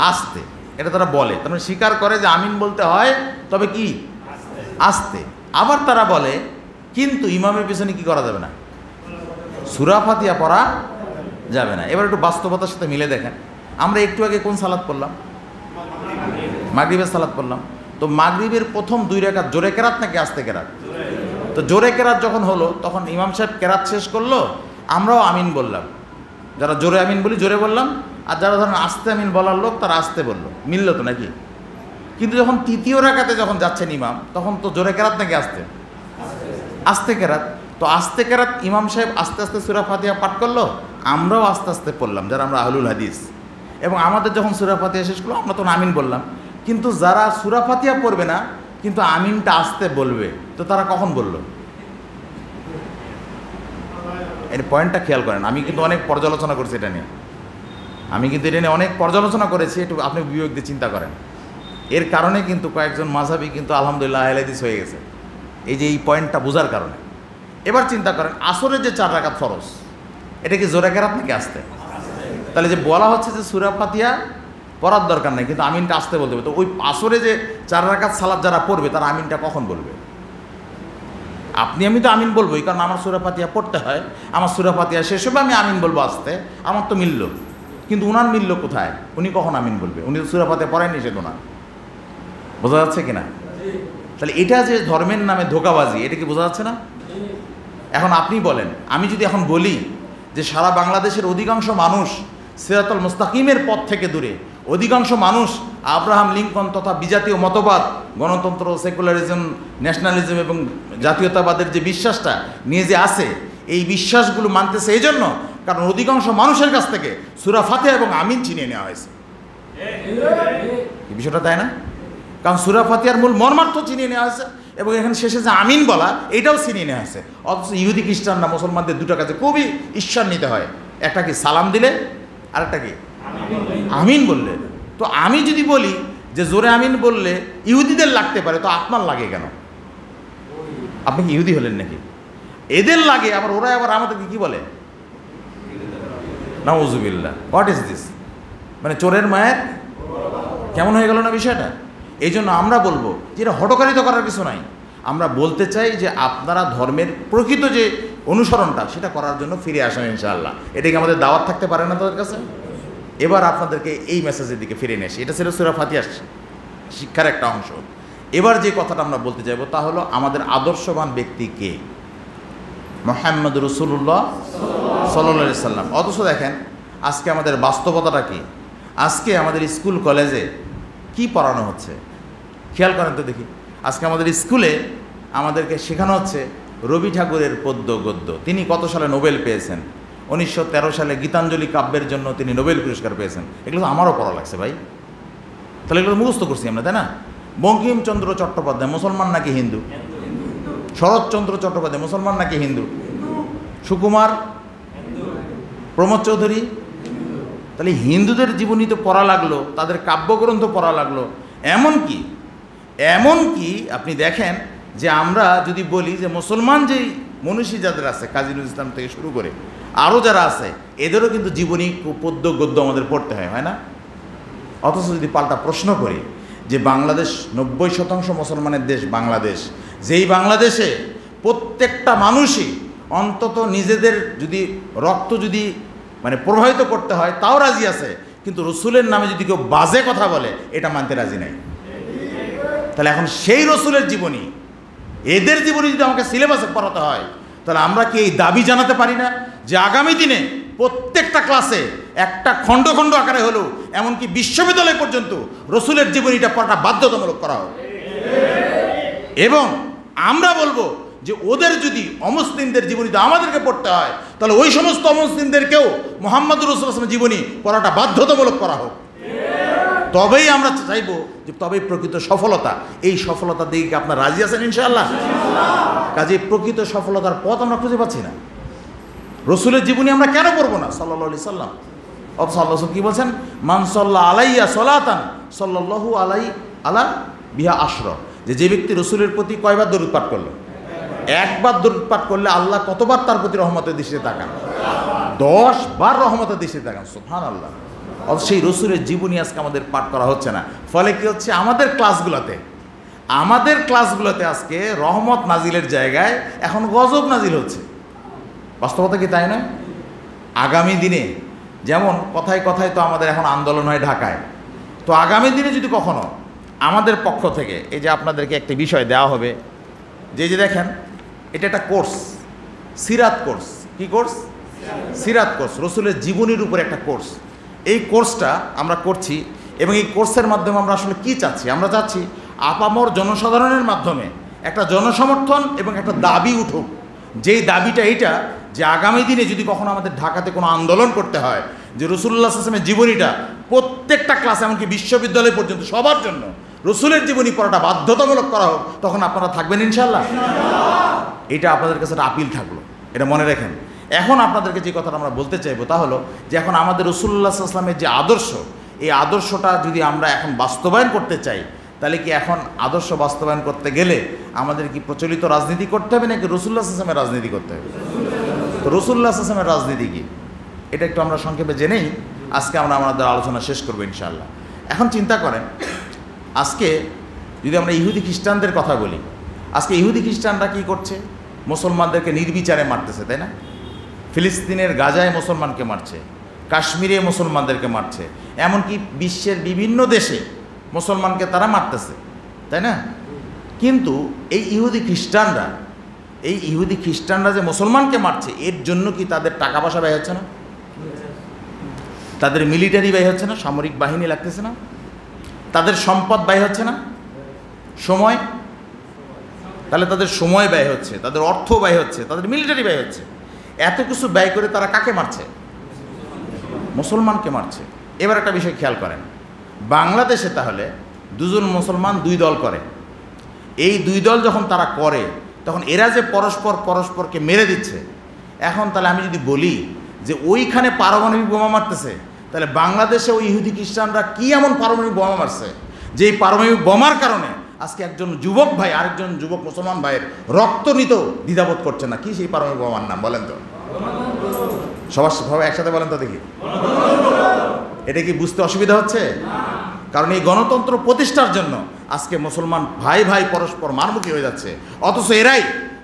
আস্তে। এটা তারা বলে, তার মানে স্বীকার করে যে আমিন বলতে হয়, তবে কি? আস্তে। আবার তারা বলে কিন্তু ইমামের পিছনে কি করা যাবে না? সূরা ফাতিহা পড়া যাবে না। এবার একটু বাস্তবতার সাথে মিলে দেখেন, আমরা একটু আগে কোন সালাত পড়লাম? মাগরিবের সালাত পড়লাম। তো মাগরিবের প্রথম 2 রাকাত জোরে কেরাত নাকি আস্তে কেরাত? তো জোরে কেরাত যখন হলো তখন ইমাম সাহেব কেরাত শেষ করলো, আমরাও আমিন বললাম। যারা জোরে আমিন বলি জোরে বললাম, আর যারা ধরেন আস্তে আমিন বলার লোক তারা আস্তে বললো। মিলল তো নাকি? কিন্তু যখন 3য় রাকাতে যখন যাচ্ছেন ইমাম, তখন তো জোরে কেরাত নাকি আস্তে? আস্তে কেরাত। তো আস্তে কেরাত ইমাম সাহেব আস্তে আস্তে সূরা ফাতিহা পাঠ করলো, আমরাও আস্তে আস্তে পড়লাম যারা আমরা আহলুল হাদিস। এবং আমাদের যখন সূরা ফাতিহা শেষ করলো আমরা তখন আমিন বললাম। কিন্তু যারা সূরা ফাতিহা পড়বে না কিন্তু আমিনটা আস্তে বলবে, তো তারা কখন বললো? এর পয়েন্টটা খেয়াল করেন, আমি কিন্তু অনেক পর্যালোচনা করছি এটা নিয়ে। আমি কিন্তু এটা নিয়ে অনেক পর্যালোচনা করেছি, একটু আপনি বিবেক দিয়ে চিন্তা করেন। এর কারণে কিন্তু কয়েকজন মাযহাবী কিন্তু আলহামদুলিল্লাহ আহলে হাদিস হয়ে গেছে, এই যে এই পয়েন্টটা বোঝার কারণে। এবার চিন্তা করেন, আসরের যে 4 রাকাত ফরজ, এটা কি জোরে কেরাত নাকি আসতে? তাহলে যে বলা হচ্ছে যে সূরা ফাতিহা পড়ার দরকার নেই, কিন্তু আমিনটা আসতে বলতে হবে, তো ওই আসরে যে 4 রাকাত সালাত যারা পড়বে তারা আমিনটা কখন বলবে? আমি তো আমিন বলবোই, কারণ আমার সূরা ফাতিহা পড়তে হয়, আমার সূরা ফাতিহা শেষ হবে, আমি আমিন বলবো আসতে, আমার তো মিলল। কিন্তু উনার মিলল কোথায়? উনি কখন আমিন বলবে? উনি তো সূরা ফাতিহা পড়ায়নি, সে ওনার। বোঝা যাচ্ছে কিনা? তাহলে এটা যে ধর্মের নামে ধোঁকাবাজি, এটা কি বোঝা যাচ্ছে না? এখন আপনি বলেন, আমি যদি এখন বলি যে সারা বাংলাদেশের অধিকাংশ মানুষ সিরাতুল মুস্তাকিমের পথ থেকে দূরে, অধিকাংশ মানুষ আব্রাহাম লিঙ্কন তথা বিজাতীয় মতবাদ, গণতন্ত্র, সেকুলারিজম, ন্যাশনালিজম এবং জাতীয়তাবাদের যে বিশ্বাসটা নিয়ে যে আছে, এই বিশ্বাসগুলো মানতেছে এই জন্য কারণ অধিকাংশ মানুষের কাছ থেকে সূরা ফাতিহা এবং আমিন ছিনিয়ে নেওয়া হয়েছে। এই বিষয়টা তাই না? কারণ সূরা ফাতিহার মূল মর্মার্থ ছিনিয়ে নেওয়া হয়েছে এবং এখানে শেষে যে আমিন বলা, এটাও ছিনিয়ে নেওয়া হয়েছে। অথচ ইহুদি খ্রিস্টানরা মুসলমানদের দুটো কাজে খুবই ঈশ্বর নিতে হয়, একটা কি সালাম দিলে, আর একটা কি আমিন বললে। তো আমি যদি বলি যে জোরে আমিন বললে ইহুদিদের লাগতে পারে, তো আপনার লাগে কেন? আপনি কি ইহুদি হলেন নাকি? এদের লাগে, আবার ওরা আবার আমাদেরকে কি বলে? নাউজুবিল্লাহ, হোয়াট ইজ দিস? মানে চোরের মায়ের কেমন হয়ে গেল না বিষয়টা? এই জন্য আমরা বলবো যে এটা হটকারিতা করার কিছু নাই। আমরা বলতে চাই যে আপনারা ধর্মের প্রকৃত যে অনুসরণটা সেটা করার জন্য ফিরে আসেন ইনশাআল্লাহ। এটা কি আমাদের দাওয়াত থাকতে পারে না তাদের কাছে? এবার আপনাদেরকে এই মেসেজের দিকে ফিরে নিয়ে আসি। এটা ছিল সূরা ফাতিহা শিক্ষার একটা অংশ। এবার যে কথাটা আমরা বলতে চাইবো তা হলো আমাদের আদর্শবান ব্যক্তি কে? মুহাম্মদ রাসূলুল্লাহ সাল্লাল্লাহু আলাইহি সাল্লাম। অথচ দেখেন আজকে আমাদের বাস্তবতাটা কি? আজকে আমাদের স্কুল কলেজে কি পড়ানো হচ্ছে খেয়াল করেন তো দেখি। আজকে আমাদের স্কুলে আমাদেরকে শেখানো হচ্ছে রবি ঠাকুরের পদ্য গদ্য। তিনি কত সালে নোবেল পেয়েছেন? 1913 সালে গীতাঞ্জলি কাব্যের জন্য তিনি নোবেল পুরস্কার পেয়েছেন। এগুলো তো আমারও পড়া লাগছে ভাই, তাহলে এগুলো মুখস্থ করছি আমরা, তাই না? বঙ্কিমচন্দ্র চট্টোপাধ্যায় মুসলমান নাকি হিন্দু? শরৎচন্দ্র চট্টোপাধ্যায় মুসলমান নাকি হিন্দু? সুকুমার, প্রমোদ চৌধুরী, তাহলে হিন্দুদের জীবনী তো পড়া লাগলো, তাদের কাব্যগ্রন্থ পড়া লাগলো। এমনকি আপনি দেখেন যে আমরা যদি বলি যে মুসলমান যেই মনীষী যাদের আছে, কাজী নজরুল ইসলাম থেকে শুরু করে আরও যারা আছে, এদেরও কিন্তু জীবনী পদ্য গদ্য আমাদের পড়তে হয় না? অথচ যদি পাল্টা প্রশ্ন করি যে বাংলাদেশ 90% মুসলমানের দেশ বাংলাদেশ, যেই বাংলাদেশে প্রত্যেকটা মানুষই অন্তত নিজেদের যদি রক্ত যদি মানে প্রবাহিত করতে হয় তাও রাজি আছে, কিন্তু রসুলের নামে যদি কেউ বাজে কথা বলে এটা মানতে রাজি নাই। তাহলে এখন সেই রসুলের জীবনী, এদের জীবনী যদি আমাকে সিলেবাসে পড়াতে হয়, তাহলে আমরা কি এই দাবি জানাতে পারি না যে আগামী দিনে প্রত্যেকটা ক্লাসে একটা খণ্ড খণ্ড আকারে হলেও এমনকি বিশ্ববিদ্যালয় পর্যন্ত রসুলের জীবনীটা পড়াটা বাধ্যতামূলক করা হোক? এবং আমরা বলবো যে ওদের যদি অমুসলিমদের জীবনীটা আমাদেরকে পড়তে হয়, তাহলে ওই সমস্ত অমুসলিমদেরকেও মুহাম্মদুর রাসূলুল্লাহ জীবনী পড়াটা বাধ্যতামূলক করা হোক। তবেই আমরা চাইবো যে তবেই প্রকৃত সফলতা। এই সফলতার দিকে আপনার রাজি আছেন ইনশাআল্লাহ? কাজে প্রকৃত সফলতার পথ আমরা খুঁজে পাচ্ছি না। রসুলের জীবনী আমরা কেন পড়বো না সাল্লাল্লাহু আলাইহি সাল্লাম? অথচ আল্লাহ কি বলছেন? মান সাল্লা আলাইয়া সালাতান সাল্লাল্লাহু আলাইহি আলা বিহা আশরা, যে ব্যক্তি রসুলের প্রতি কয়বার দরুদ পাঠ করলো? একবার দরুদ পাঠ করলে আল্লাহ কতবার তার প্রতি রহমতের দৃষ্টিতে তাকান? 10 বার রহমতের দৃষ্টিতে তাকান। সুবহানাল্লাহ। অথচ সেই রসুলের জীবনী আজকে আমাদের পাঠ করা হচ্ছে না। ফলে কি হচ্ছে? আমাদের ক্লাসগুলোতে আজকে রহমত নাজিলের জায়গায় এখন গজব নাজিল হচ্ছে। বাস্তবতা কি তাই নয়? আগামী দিনে যেমন কথায় কথায় তো আমাদের এখন আন্দোলন হয় ঢাকায়, তো আগামী দিনে যদি কখনো আমাদের পক্ষ থেকে এই যে আপনাদেরকে একটা বিষয় দেওয়া হবে যে দেখেন এটা একটা কোর্স, সিরাত কোর্স। কি কোর্স? সিরাত কোর্স, রসুলের জীবনীর উপর একটা কোর্স। এই কোর্সটা আমরা করছি এবং এই কোর্সের মাধ্যমে আমরা আসলে কি চাচ্ছি? আমরা চাচ্ছি আপামর জনসাধারণের মাধ্যমে একটা জনসমর্থন এবং একটা দাবি উঠুক, যেই দাবিটা এইটা যে আগামী দিনে যদি কখনো আমাদের ঢাকাতে কোনো আন্দোলন করতে হয়, যে রাসূলুল্লাহ সাল্লাল্লাহু আলাইহি ওয়াসাল্লামের জীবনীটা প্রত্যেকটা ক্লাসে এমনকি বিশ্ববিদ্যালয় পর্যন্ত সবার জন্য রসুলের জীবনী পড়াটা বাধ্যতামূলক করা হোক। তখন আপনারা থাকবেন ইনশাআল্লাহ? এটা আপনাদের কাছে একটা আপিল থাকলো, এটা মনে রাখেন। এখন আপনাদেরকে যে কথাটা আমরা বলতে চাইবো তা হলো যে এখন আমাদের রাসূলুল্লাহ সাল্লাল্লাহু আলাইহি ওয়াসাল্লামের যে আদর্শ, এই আদর্শটা যদি আমরা এখন বাস্তবায়ন করতে চাই, তাহলে কি এখন আদর্শ বাস্তবায়ন করতে গেলে আমাদের কি প্রচলিত রাজনীতি করতে হবে নাকি রাসূলুল্লাহ সাল্লাল্লাহু আলাইহি ওয়াসাল্লামের রাজনীতি করতে হবে? তো রাসূলুল্লাহ সাল্লাল্লাহু আলাইহি ওয়াসাল্লামের রাজনীতি কি, এটা একটু আমরা সংক্ষেপে জেনেই আজকে আমরা আমাদের আলোচনা শেষ করবো ইনশাআল্লাহ। এখন চিন্তা করেন, আজকে যদি আমরা ইহুদি খ্রিস্টানদের কথা বলি, আজকে ইহুদি খ্রিস্টানরা কী করছে? মুসলমানদেরকে নির্বিচারে মারতেছে, তাই না? ফিলিস্তিনের গাজায় মুসলমানকে মারছে, কাশ্মীরে মুসলমানদেরকে মারছে, এমনকি বিশ্বের বিভিন্ন দেশে মুসলমানকে তারা মারতেছে, তাই না? কিন্তু এই ইহুদি খ্রিস্টানরা যে মুসলমানকে মারছে, এর জন্য কি তাদের টাকা পয়সা ব্যয় হচ্ছে না? তাদের মিলিটারি ব্যয় হচ্ছে না? সামরিক বাহিনী লাগতেছে না? তাদের সম্পদ ব্যয় হচ্ছে না? সময়, তাহলে তাদের সময় ব্যয় হচ্ছে, তাদের অর্থ ব্যয় হচ্ছে, তাদের মিলিটারি ব্যয় হচ্ছে। এত কিছু ব্যয় করে তারা কাকে মারছে? মুসলমানকে মারছে। এবার একটা বিষয় খেয়াল করেন, বাংলাদেশে তাহলে দুজন মুসলমান দুই দল করে, এই দুই দল যখন তারা করে তখন এরা যে পরস্পরকে মেরে দিচ্ছে, এখন তাহলে আমি যদি বলি যে ওইখানে পারমাণবিক বোমা মারতেছে, তাহলে বাংলাদেশে ওই ইহুদি খ্রিস্টানরা কি এমন পারমাণবিক বোমা মারছে যে এই পারমাণবিক বোমার কারণে আজকে একজন যুবক ভাই আরেকজন যুবক মুসলমান ভাইয়ের রক্ত নিতেও দ্বিধাবোধ করছে না? কি সেই পারমাণবিক বোমার নাম বলেন তো? সবাই একসাথে বলেন তো দেখি। এটা কি বুঝতে অসুবিধা হচ্ছে? কারণ এই গণতন্ত্র প্রতিষ্ঠার জন্য আজকে মুসলমান ভাই ভাই পরস্পর মারমুখী হয়ে যাচ্ছে, অথচ এরাই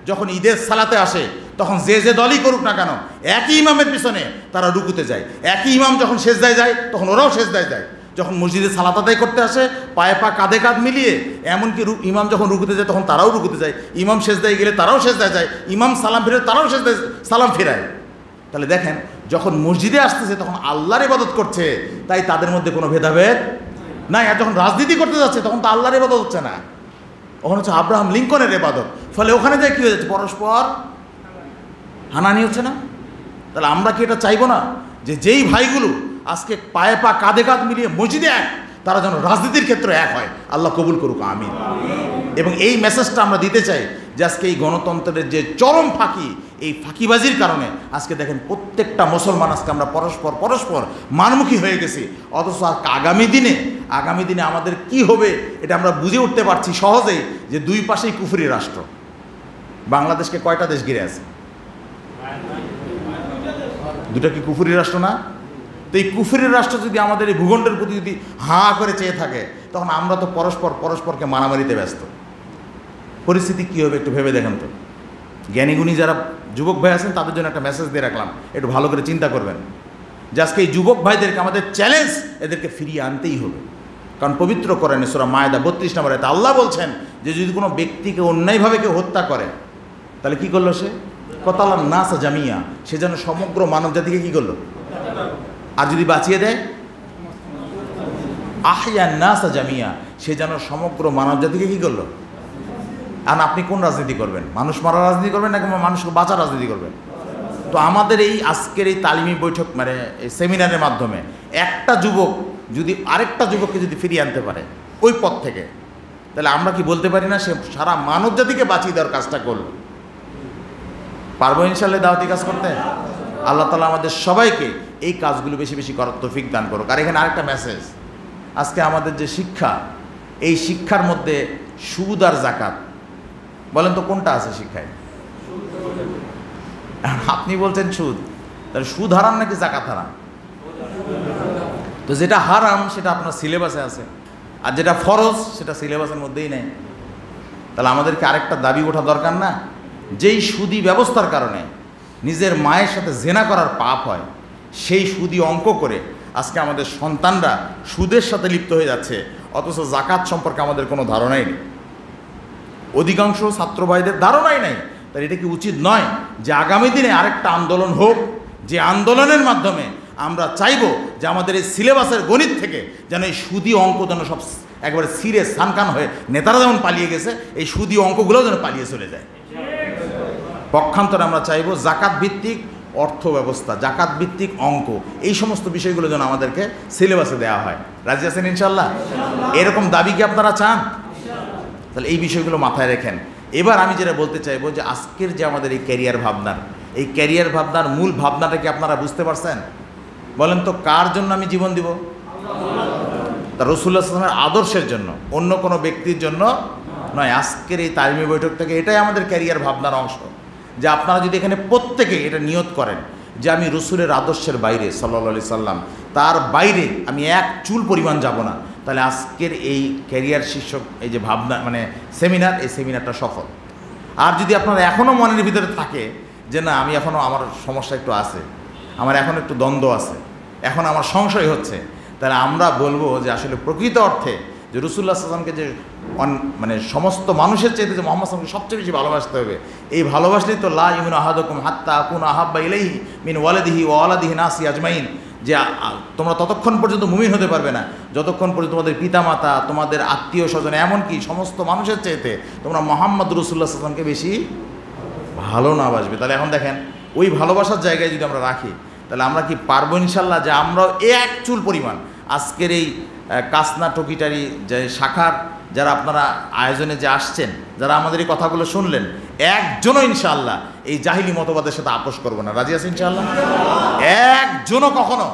যখন ঈদের সালাতে আসে তখন যে দলই করুক না কেন একই ইমামের পিছনে তারা রুকুতে যায়, একই ইমাম যখন সেজদায় যায় তখন ওরাও সেজদায় যায়, যখন মসজিদে সালাত আদায় করতে আসে পায়ে পা কাঁধে কাঁধ মিলিয়ে, এমনকি ইমাম যখন রুকুতে যায় তখন তারাও রুকুতে যায়, ইমাম সেজদায় গেলে তারাও সেজদায় যায়, ইমাম সালাম ফিরে তারাও সেজদায় সালাম ফেরায়। তাহলে দেখেন, যখন মসজিদে আসতেছে তখন আল্লাহর ইবাদত করছে, তাই তাদের মধ্যে কোনো ভেদাভেদ নাই। আর যখন রাজনীতি করতে যাচ্ছে তখন তো আল্লাহর ইবাদত হচ্ছে না, ওখানে হচ্ছে আব্রাহাম লিঙ্কনের ইবাদত। ফলে ওখানে যায় কী হয়ে যাচ্ছে? পরস্পর হানানি হচ্ছে না? তাহলে আমরা কি এটা চাইবো না যে যেই ভাইগুলো আজকে পায়ে পা কাঁধে কাঁধ মিলিয়ে মসজিদে এক, তারা যেন রাজনীতির ক্ষেত্রে এক হয়? আল্লাহ কবুল করুক, আমিন। এবং এই মেসেজটা আমরা দিতে চাই যে আজকে এই গণতন্ত্রের যে চরম ফাঁকি, এই ফাঁকিবাজির কারণে আজকে দেখেন প্রত্যেকটা মুসলমান আজকে আমরা পরস্পর মানমুখী হয়ে গেছি, অথচ আগামী দিনে আমাদের কি হবে এটা আমরা বুঝে উঠতে পারছি সহজেই, যে দুই পাশেই কুফরি রাষ্ট্র। বাংলাদেশকে কয়টা দেশ ঘিরে আছে? দুটা কি কুফরি রাষ্ট্র না? তো এই কুফরি রাষ্ট্র যদি আমাদের এই ভূখণ্ডের প্রতি যদি হাঁ করে চেয়ে থাকে, তখন আমরা তো পরস্পরকে মারামারিতে ব্যস্ত। পরিস্থিতি কী হবে একটু ভেবে দেখেন তো। জ্ঞানীগুণী যারা যুবক ভাই আছেন তাদের জন্য একটা মেসেজ দিয়ে রাখলাম, একটু ভালো করে চিন্তা করবেন যে আজকে এই যুবক ভাইদেরকে আমাদের চ্যালেঞ্জ, এদেরকে ফিরিয়ে আনতেই হবে। কারণ পবিত্র কোরআনে সূরা মায়েদা 32 নম্বর আয়াতে আল্লাহ বলছেন যে যদি কোনো ব্যক্তিকে অন্যায়ভাবে কেউ হত্যা করে, তাহলে কি করলো সে? কতালান নাসা জামিয়া, সে যেন সমগ্র মানব জাতিকে কি করলো? আর যদি বাঁচিয়ে দেয়, আহইয়া নাসা জামিয়া, সে যেন সমগ্র মানব জাতিকে কি করলো? আর আপনি কোন রাজনীতি করবেন? মানুষ মারার রাজনীতি করবেন নাকি মানুষকে বাঁচার রাজনীতি করবেন? তো আমাদের এই আজকের এই তালিমি বৈঠক মানে এই সেমিনারের মাধ্যমে একটা যুবক যদি আরেকটা যুবককে যদি ফিরিয়ে আনতে পারে ওই পথ থেকে, তাহলে আমরা কি বলতে পারি না সে সারা মানব জাতিকে বাঁচিয়ে দেওয়ার কাজটা করলো? পারবো ইনশাআল্লাহ দাওয়াতি কাজ করতে? আল্লাহ তাআলা আমাদের সবাইকে এই কাজগুলো বেশি বেশি করার তৌফিক দান করুক। আর এখানে আরেকটা মেসেজ, আজকে আমাদের যে শিক্ষা, এই শিক্ষার মধ্যে সুদ আর জাকাত, বলেন তো কোনটা আছে শিক্ষায়? আপনি বলছেন সুদ, তাহলে সুদ হারাম নাকি জাকাত হারাম? তো যেটা হারাম সেটা আপনার সিলেবাসে আছে, আর যেটা ফরজ সেটা সিলেবাসের মধ্যেই নেই। তাহলে আমাদেরকে আরেকটা দাবি ওঠা দরকার না? যেই সুদি ব্যবস্থার কারণে নিজের মায়ের সাথে জেনা করার পাপ হয়, সেই সুদি অঙ্ক করে আজকে আমাদের সন্তানরা সুদের সাথে লিপ্ত হয়ে যাচ্ছে, অথচ জাকাত সম্পর্কে আমাদের কোনো ধারণাই নেই। অধিকাংশ ছাত্র ভাইদের ধারণাই নাই। তাই এটা কি উচিত নয় যে আগামী দিনে আরেকটা আন্দোলন হোক, যে আন্দোলনের মাধ্যমে আমরা চাইব যে আমাদের এই সিলেবাসের গণিত থেকে যেন এই সুদি অঙ্ক যেন সব একবারে সিরিয়াস সানকান হয়ে, নেতারা যেমন পালিয়ে গেছে, এই সুদি অঙ্কগুলোও যেন পালিয়ে চলে যায়। পক্ষান্তরে আমরা চাইব জাকাত ভিত্তিক অর্থ ব্যবস্থা, জাকাত ভিত্তিক অঙ্ক, এই সমস্ত বিষয়গুলো যেন আমাদেরকে সিলেবাসে দেওয়া হয়। রাজি আছেন ইনশাল্লাহ? এরকম দাবি কি আপনারা চান? তাহলে এই বিষয়গুলো মাথায় রেখেন। এবার আমি যেটা বলতে চাইবো যে আজকের যে আমাদের এই ক্যারিয়ার ভাবনার এই ক্যারিয়ার ভাবনার মূল ভাবনাটা কি আপনারা বুঝতে পারছেন? বলেন তো, কার জন্য আমি জীবন দিব? তা রাসূলুল্লাহ সাল্লাল্লাহু আলাইহি ওয়াসাল্লামের আদর্শের জন্য, অন্য কোনো ব্যক্তির জন্য নয়। আজকের এই তালিমি বৈঠক থেকে এটাই আমাদের ক্যারিয়ার ভাবনার অংশ, যে আপনারা যদি এখানে প্রত্যেকে এটা নিয়ত করেন যে আমি রসুলের আদর্শের বাইরে সাল্লাল্লাহু আলাইহি সাল্লাম, তার বাইরে আমি এক চুল পরিমাণ যাব না, তাহলে আজকের এই ক্যারিয়ার শীর্ষক এই যে ভাবনা মানে সেমিনার, এই সেমিনারটা সফল। আর যদি আপনার এখনও মনের ভিতরে থাকে যে না, আমি এখনও আমার সমস্যা একটু আছে, আমার এখন একটু দ্বন্দ্ব আছে, এখন আমার সংশয় হচ্ছে, তাহলে আমরা বলবো যে আসলে প্রকৃত অর্থে যে রাসূলুল্লাহ সাল্লাল্লাহু আলাইহি ওয়াসাল্লামকে যে মানে সমস্ত মানুষের চাইতে যে মুহাম্মদ সাল্লাল্লাহু আলাইহি ওয়াসাল্লামকে সবচেয়ে বেশি ভালোবাসতে হবে, এই ভালোবাসলেই তো লা ইউমিনু আহাদুকুম হাত্তা আকুনা আহাব্বা ইলাইহি মিন ওয়ালিদিহি ওয়া ওয়ালাদিহি নাসি আজমাইন, যে তোমরা ততক্ষণ পর্যন্ত মুমিন হতে পারবে না যতক্ষণ পর্যন্ত তোমাদের পিতামাতা, তোমাদের আত্মীয় স্বজন, এমনকি সমস্ত মানুষের চাইতে তোমরা মুহাম্মদ রাসূলুল্লাহ সাল্লাল্লাহু আলাইহি ওয়াসাল্লামকে বেশি ভালো না বাসবে। তাহলে এখন দেখেন, ওই ভালোবাসার জায়গায় যদি আমরা রাখি, তাহলে আমরা কি পারবো ইনশাল্লাহ যে আমরাও এক চুল পরিমাণ আজকের এই কাসনা টকিটারি যে শাখার যারা আপনারা আয়োজনে যে আসছেন, যারা আমাদের এই কথাগুলো শুনলেন, একজনও ইনশাআল্লাহ এই জাহিলি মতবাদের সাথে আপোষ করবো না। রাজি আছে ইনশাআল্লাহ? একজনও কখনো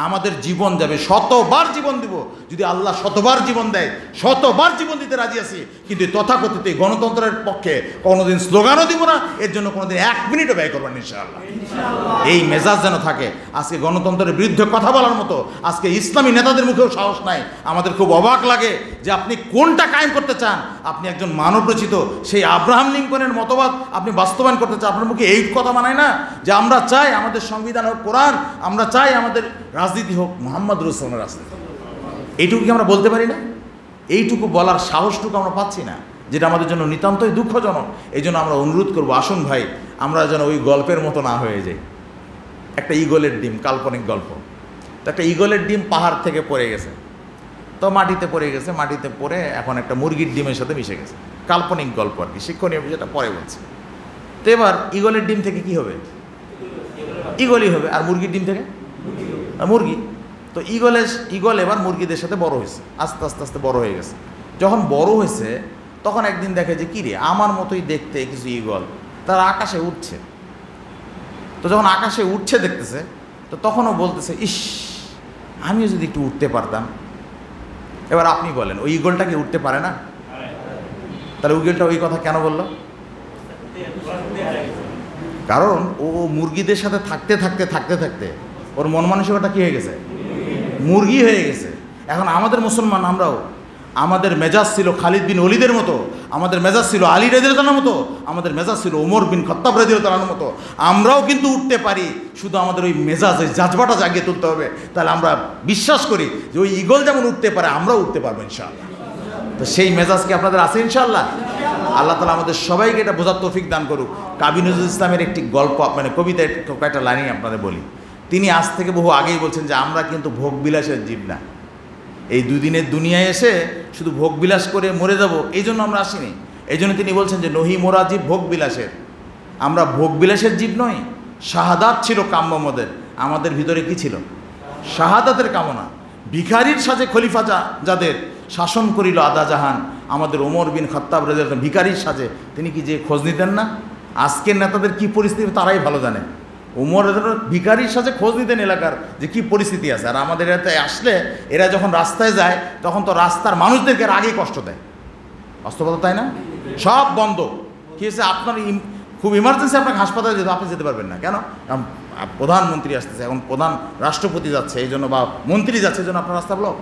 আমাদের জীবন যাবে, শতবার জীবন দিব, যদি আল্লাহ শতবার জীবন দেয় শতবার জীবন দিতে রাজি আছি, কিন্তু তথাকথিত এই গণতন্ত্রের পক্ষে কোনোদিন স্লোগানও দিব না, এর জন্য কোনোদিন 1 মিনিটও ব্যয় করবেন ইনশাআল্লাহ। এই মেজাজ যেন থাকে। আজকে গণতন্ত্রের বিরুদ্ধে কথা বলার মতো আজকে ইসলামী নেতাদের মুখেও সাহস নাই। আমাদের খুব অবাক লাগে যে আপনি কোনটা কায়েম করতে চান? আপনি একজন মানব রচিত সেই আব্রাহাম লিঙ্কনের মতবাদ আপনি বাস্তবায়ন করতে চান, আপনার মুখে এই কথা মানায় না যে আমরা চাই আমাদের সংবিধান হোক কোরআন, আমরা চাই আমাদের রাজনীতি হোক মুহাম্মদ রাসূলের রাজনীতি। এইটুকু কি আমরা বলতে পারি না? এইটুকু বলার সাহসটুকু আমরা পাচ্ছি না, যেটা আমাদের জন্য নিতান্তই দুঃখজনক। এই জন্য আমরা অনুরোধ করবো, আসুন ভাই, আমরা যেন ওই গল্পের মতো না হয়ে যাই। একটা ঈগলের ডিম, কাল্পনিক গল্প, তো একটা ঈগলের ডিম পাহাড় থেকে পড়ে গেছে, তো মাটিতে পড়ে গেছে, মাটিতে পড়ে এখন একটা মুরগির ডিমের সাথে মিশে গেছে। কাল্পনিক গল্প আর কি, শিক্ষণীয় বিষয়টা পরে বলছে। তো এবার ঈগলের ডিম থেকে কি হবে? ঈগলই হবে। আর মুরগির ডিম থেকে মুরগি। তো ঈগল এবার মুরগিদের সাথে বড় হয়েছে, আস্তে আস্তে আস্তে বড় হয়ে গেছে। যখন বড় হয়েছে তখন একদিন দেখে যে কিরে, আমার মতোই দেখতে কিছু ঈগল তারা আকাশে উঠছে। তো যখন আকাশে উঠছে দেখতেছে, তো তখনও বলতেছে, ইস, আমিও যদি একটু উঠতে পারতাম। এবার আপনি বলেন, ওই ঈগলটা কি উঠতে পারে না? তাহলে ঈগলটা ওই কথা কেন বলল? কারণ ও মুরগিদের সাথে থাকতে থাকতে থাকতে থাকতে ওর মন মানসিকতা কী হয়ে গেছে? মুরগি হয়ে গেছে। এখন আমাদের মুসলমান, আমরাও, আমাদের মেজাজ ছিল খালিদ বিন ওলিদের মতো, আমাদের মেজাজ ছিল আলী রাদিয়াল্লাহু আনহুর মতো, আমাদের মেজাজ ছিল ওমর বিন খাত্তাব রাদিয়াল্লাহু আনহুর মতো। আমরাও কিন্তু উঠতে পারি, শুধু আমাদের ওই মেজাজ, ওই জাজবাটা জাগিয়ে তুলতে হবে। তাহলে আমরা বিশ্বাস করি যে ওই ঈগল যেমন উঠতে পারে, আমরাও উঠতে পারবো ইনশাআল্লাহ। তো সেই মেজাজ কি আপনাদের আছে ইনশাআল্লাহ? আল্লাহ তাআলা আমাদের সবাইকে এটা বোঝার তৌফিক দান করুক। কাবি নজরুল ইসলামের একটি গল্প, মানে কবিতার কয়েকটা লাইনই আপনাদের বলি। তিনি আজ থেকে বহু আগেই বলছেন যে আমরা কিন্তু ভোগবিলাসের জীব না। এই দুদিনের দুনিয়ায় এসে শুধু ভোগবিলাস করে মরে যাব, এই জন্য আমরা আসিনি। এই জন্য তিনি বলছেন যে নহি মোরা জীব ভোগবিলাসের, আমরা ভোগবিলাসের জীব নই। শাহাদাত ছিল কাম্য আমাদের ভিতরে কি ছিল? শাহাদাতের কামনা। ভিখারির সাজে খলিফা যাদের শাসন করিল আদা জাহান, আমাদের ওমর বিন খাত্তাব রাদিয়াল্লাহু আনহু ভিখারির সাজে তিনি কি যে খোঁজ নিতেন না? আজকের নেতাদের কি পরিস্থিতি তারাই ভালো জানে। ওমর ভিখারির সাথে খোঁজ নিতেন এলাকার যে কি পরিস্থিতি আছে। আর আমাদের এলাকায় আসলে এরা যখন রাস্তায় যায় তখন তো রাস্তার মানুষদেরকে আর আগেই কষ্ট দেয়। বাস্তবতা তাই না? সব বন্ধ। কী হয়েছে? আপনার খুব ইমার্জেন্সি আপনাকে হাসপাতালে যেতে, আপনি যেতে পারবেন না। কেন? প্রধানমন্ত্রী আসতেছে, এখন প্রধান রাষ্ট্রপতি যাচ্ছে এই জন্য, বা মন্ত্রী যাচ্ছে এই জন্য আপনার রাস্তা ব্লক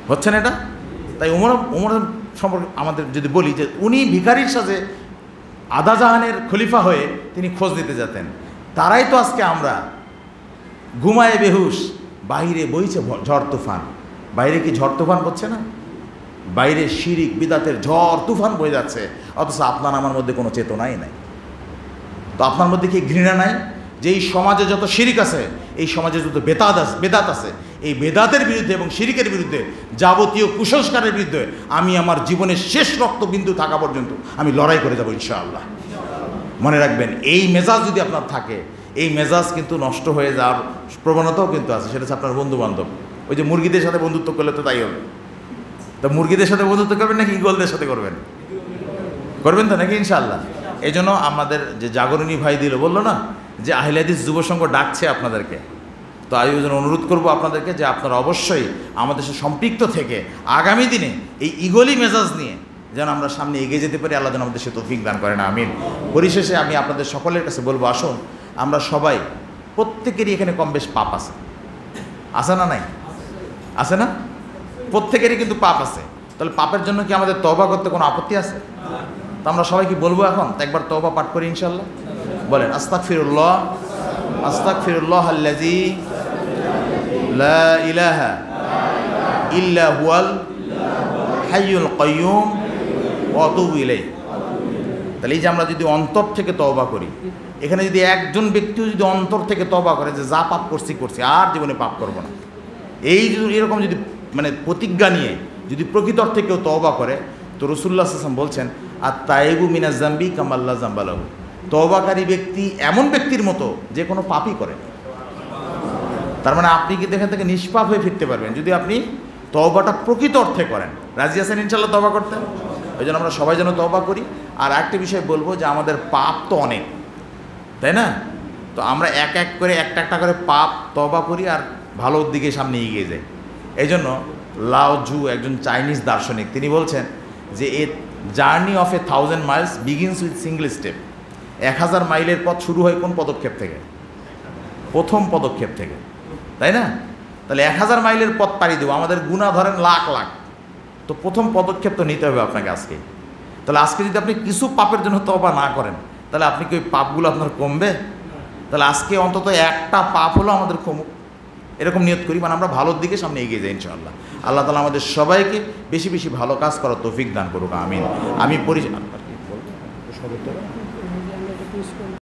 হচ্ছে না এটা। তাই ওমর সম্পর্কে আমাদের যদি বলি যে উনি ভিখারির সাথে আদা জাহানের খলিফা হয়ে তিনি খোঁজ দিতে যেতেন। তারাই তো আজকে আমরা ঘুমায় বেহুশ, বাইরে বইছে ঝড় তুফান। বাইরে কি ঝড় তুফান পড়ছে না? বাইরে শিরিক বিদাতের ঝড় তুফান বয়ে যাচ্ছে, অথচ আপনার আমার মধ্যে কোনো চেতনাই নাই। তো আপনার মধ্যে কি ঘৃণা নাই যে এই সমাজে যত শিরিক আছে, এই সমাজে যত বেদাত আছে, এই বেদাতের বিরুদ্ধে এবং শিরিকের বিরুদ্ধে, যাবতীয় কুসংস্কারের বিরুদ্ধে আমি আমার জীবনের শেষ রক্তবিন্দু থাকা পর্যন্ত আমি লড়াই করে যাব ইনশাআল্লাহ। মনে রাখবেন, এই মেজাজ যদি আপনার থাকে, এই মেজাজ কিন্তু নষ্ট হয়ে যাওয়ার প্রবণতাও কিন্তু আছে। সেটা হচ্ছে আপনার বন্ধুবান্ধব। ওই যে মুরগিদের সাথে বন্ধুত্ব করলে তো তাই হবে। তো মুরগিদের সাথে বন্ধুত্ব করবেন নাকি ঈগলদের সাথে করবেন? করবেন তো নাকি ইনশাআল্লাহ? এজন্য আমাদের যে জাগরণী ভাই দিল বললো না যে আহলে হাদিস যুব সংঘ ডাকছে আপনাদেরকে, তো আমি ওই জন্য অনুরোধ করবো আপনাদেরকে যে আপনারা অবশ্যই আমাদের সাথে সম্পৃক্ত থেকে আগামী দিনে এই ইগলি মেজাজ নিয়ে যেন আমরা সামনে এগিয়ে যেতে পারি। আল্লাহ যেন আমাদের সে তৌফিক দান করেন, আমিন। পরিশেষে আমি আপনাদের সকলের কাছে বলবো, আসুন আমরা সবাই, প্রত্যেকেরই এখানে কম বেশ পাপ আছে, আছে না নাই? আছে না? প্রত্যেকেরই কিন্তু পাপ আছে। তাহলে পাপের জন্য কি আমাদের তওবা করতে কোনো আপত্তি আছে? তো আমরা সবাই কি বলবো এখন? তো একবার তওবা পাঠ করি ইনশাল্লাহ। বলেন আস্তাগফিরুল্লাহ, আস্তাগফিরুল্লাহ আল্লাযী লা ইলাহা ইল্লা হুয়াল হাইয়ুল কাইয়্যুম ওয়া আতুবু ইলাইহি। তাহলে এই যে আমরা যদি অন্তর থেকে তওবা করি, এখানে যদি একজন ব্যক্তিও যদি অন্তর থেকে তওবা করে যে যা পাপ করছি করছি, আর জীবনে পাপ করব না, এই এরকম যদি মানে প্রতিজ্ঞা নিয়ে যদি প্রকৃত অর্থে কেউ তওবা করে, তো রাসূলুল্লাহ সাল্লাল্লাহু আলাইহি ওয়াসাল্লাম বলছেন আত-তাইবু মিনাজ যামবি কামা লা যামবা লাহু। তওবাকারী ব্যক্তি এমন ব্যক্তির মতো যে কোনো পাপই করে। তার মানে আপনি কিন্তু এখান থেকে নিষ্পাপ হয়ে ফিরতে পারবেন যদি আপনি তওবাটা প্রকৃত অর্থে করেন। রাজি আছেন ইনশাআল্লাহ তওবা করতে? ওই জন্য আমরা সবাই যেন তওবা করি। আর একটা বিষয় বলবো যে আমাদের পাপ তো অনেক, তাই না? তো আমরা এক এক করে একটা একটা করে পাপ তওবা করি আর ভালোর দিকে সামনে এগিয়ে যাই। এই জন্য লাও জু, একজন চাইনিজ দার্শনিক, তিনি বলছেন যে a journey of 1000 Miles begins with single step. 1000 মাইলের পথ শুরু হয় কোন পদক্ষেপ থেকে? প্রথম পদক্ষেপ থেকে, তাই না? তাহলে 1000 মাইলের পথ পাড়ি দেবো, আমাদের গুনাহ ধরেন লাখ লাখ, তো প্রথম পদক্ষেপ তো নিতে হবে আপনাকে আজকে। তাহলে আজকে যদি আপনি কিছু পাপের জন্য তওবা না করেন, তাহলে আপনি কি ওই পাপগুলো আপনার কমবে? তাহলে আজকে অন্তত একটা পাপ হলো আমাদের কমুক, এরকম নিয়ত করি, মানে আমরা ভালোর দিকে সামনে এগিয়ে যাই ইনশাআল্লাহ। আল্লাহ তাআলা আমাদের সবাইকে বেশি বেশি ভালো কাজ করার তৌফিক দান করুক, আমিন। আমি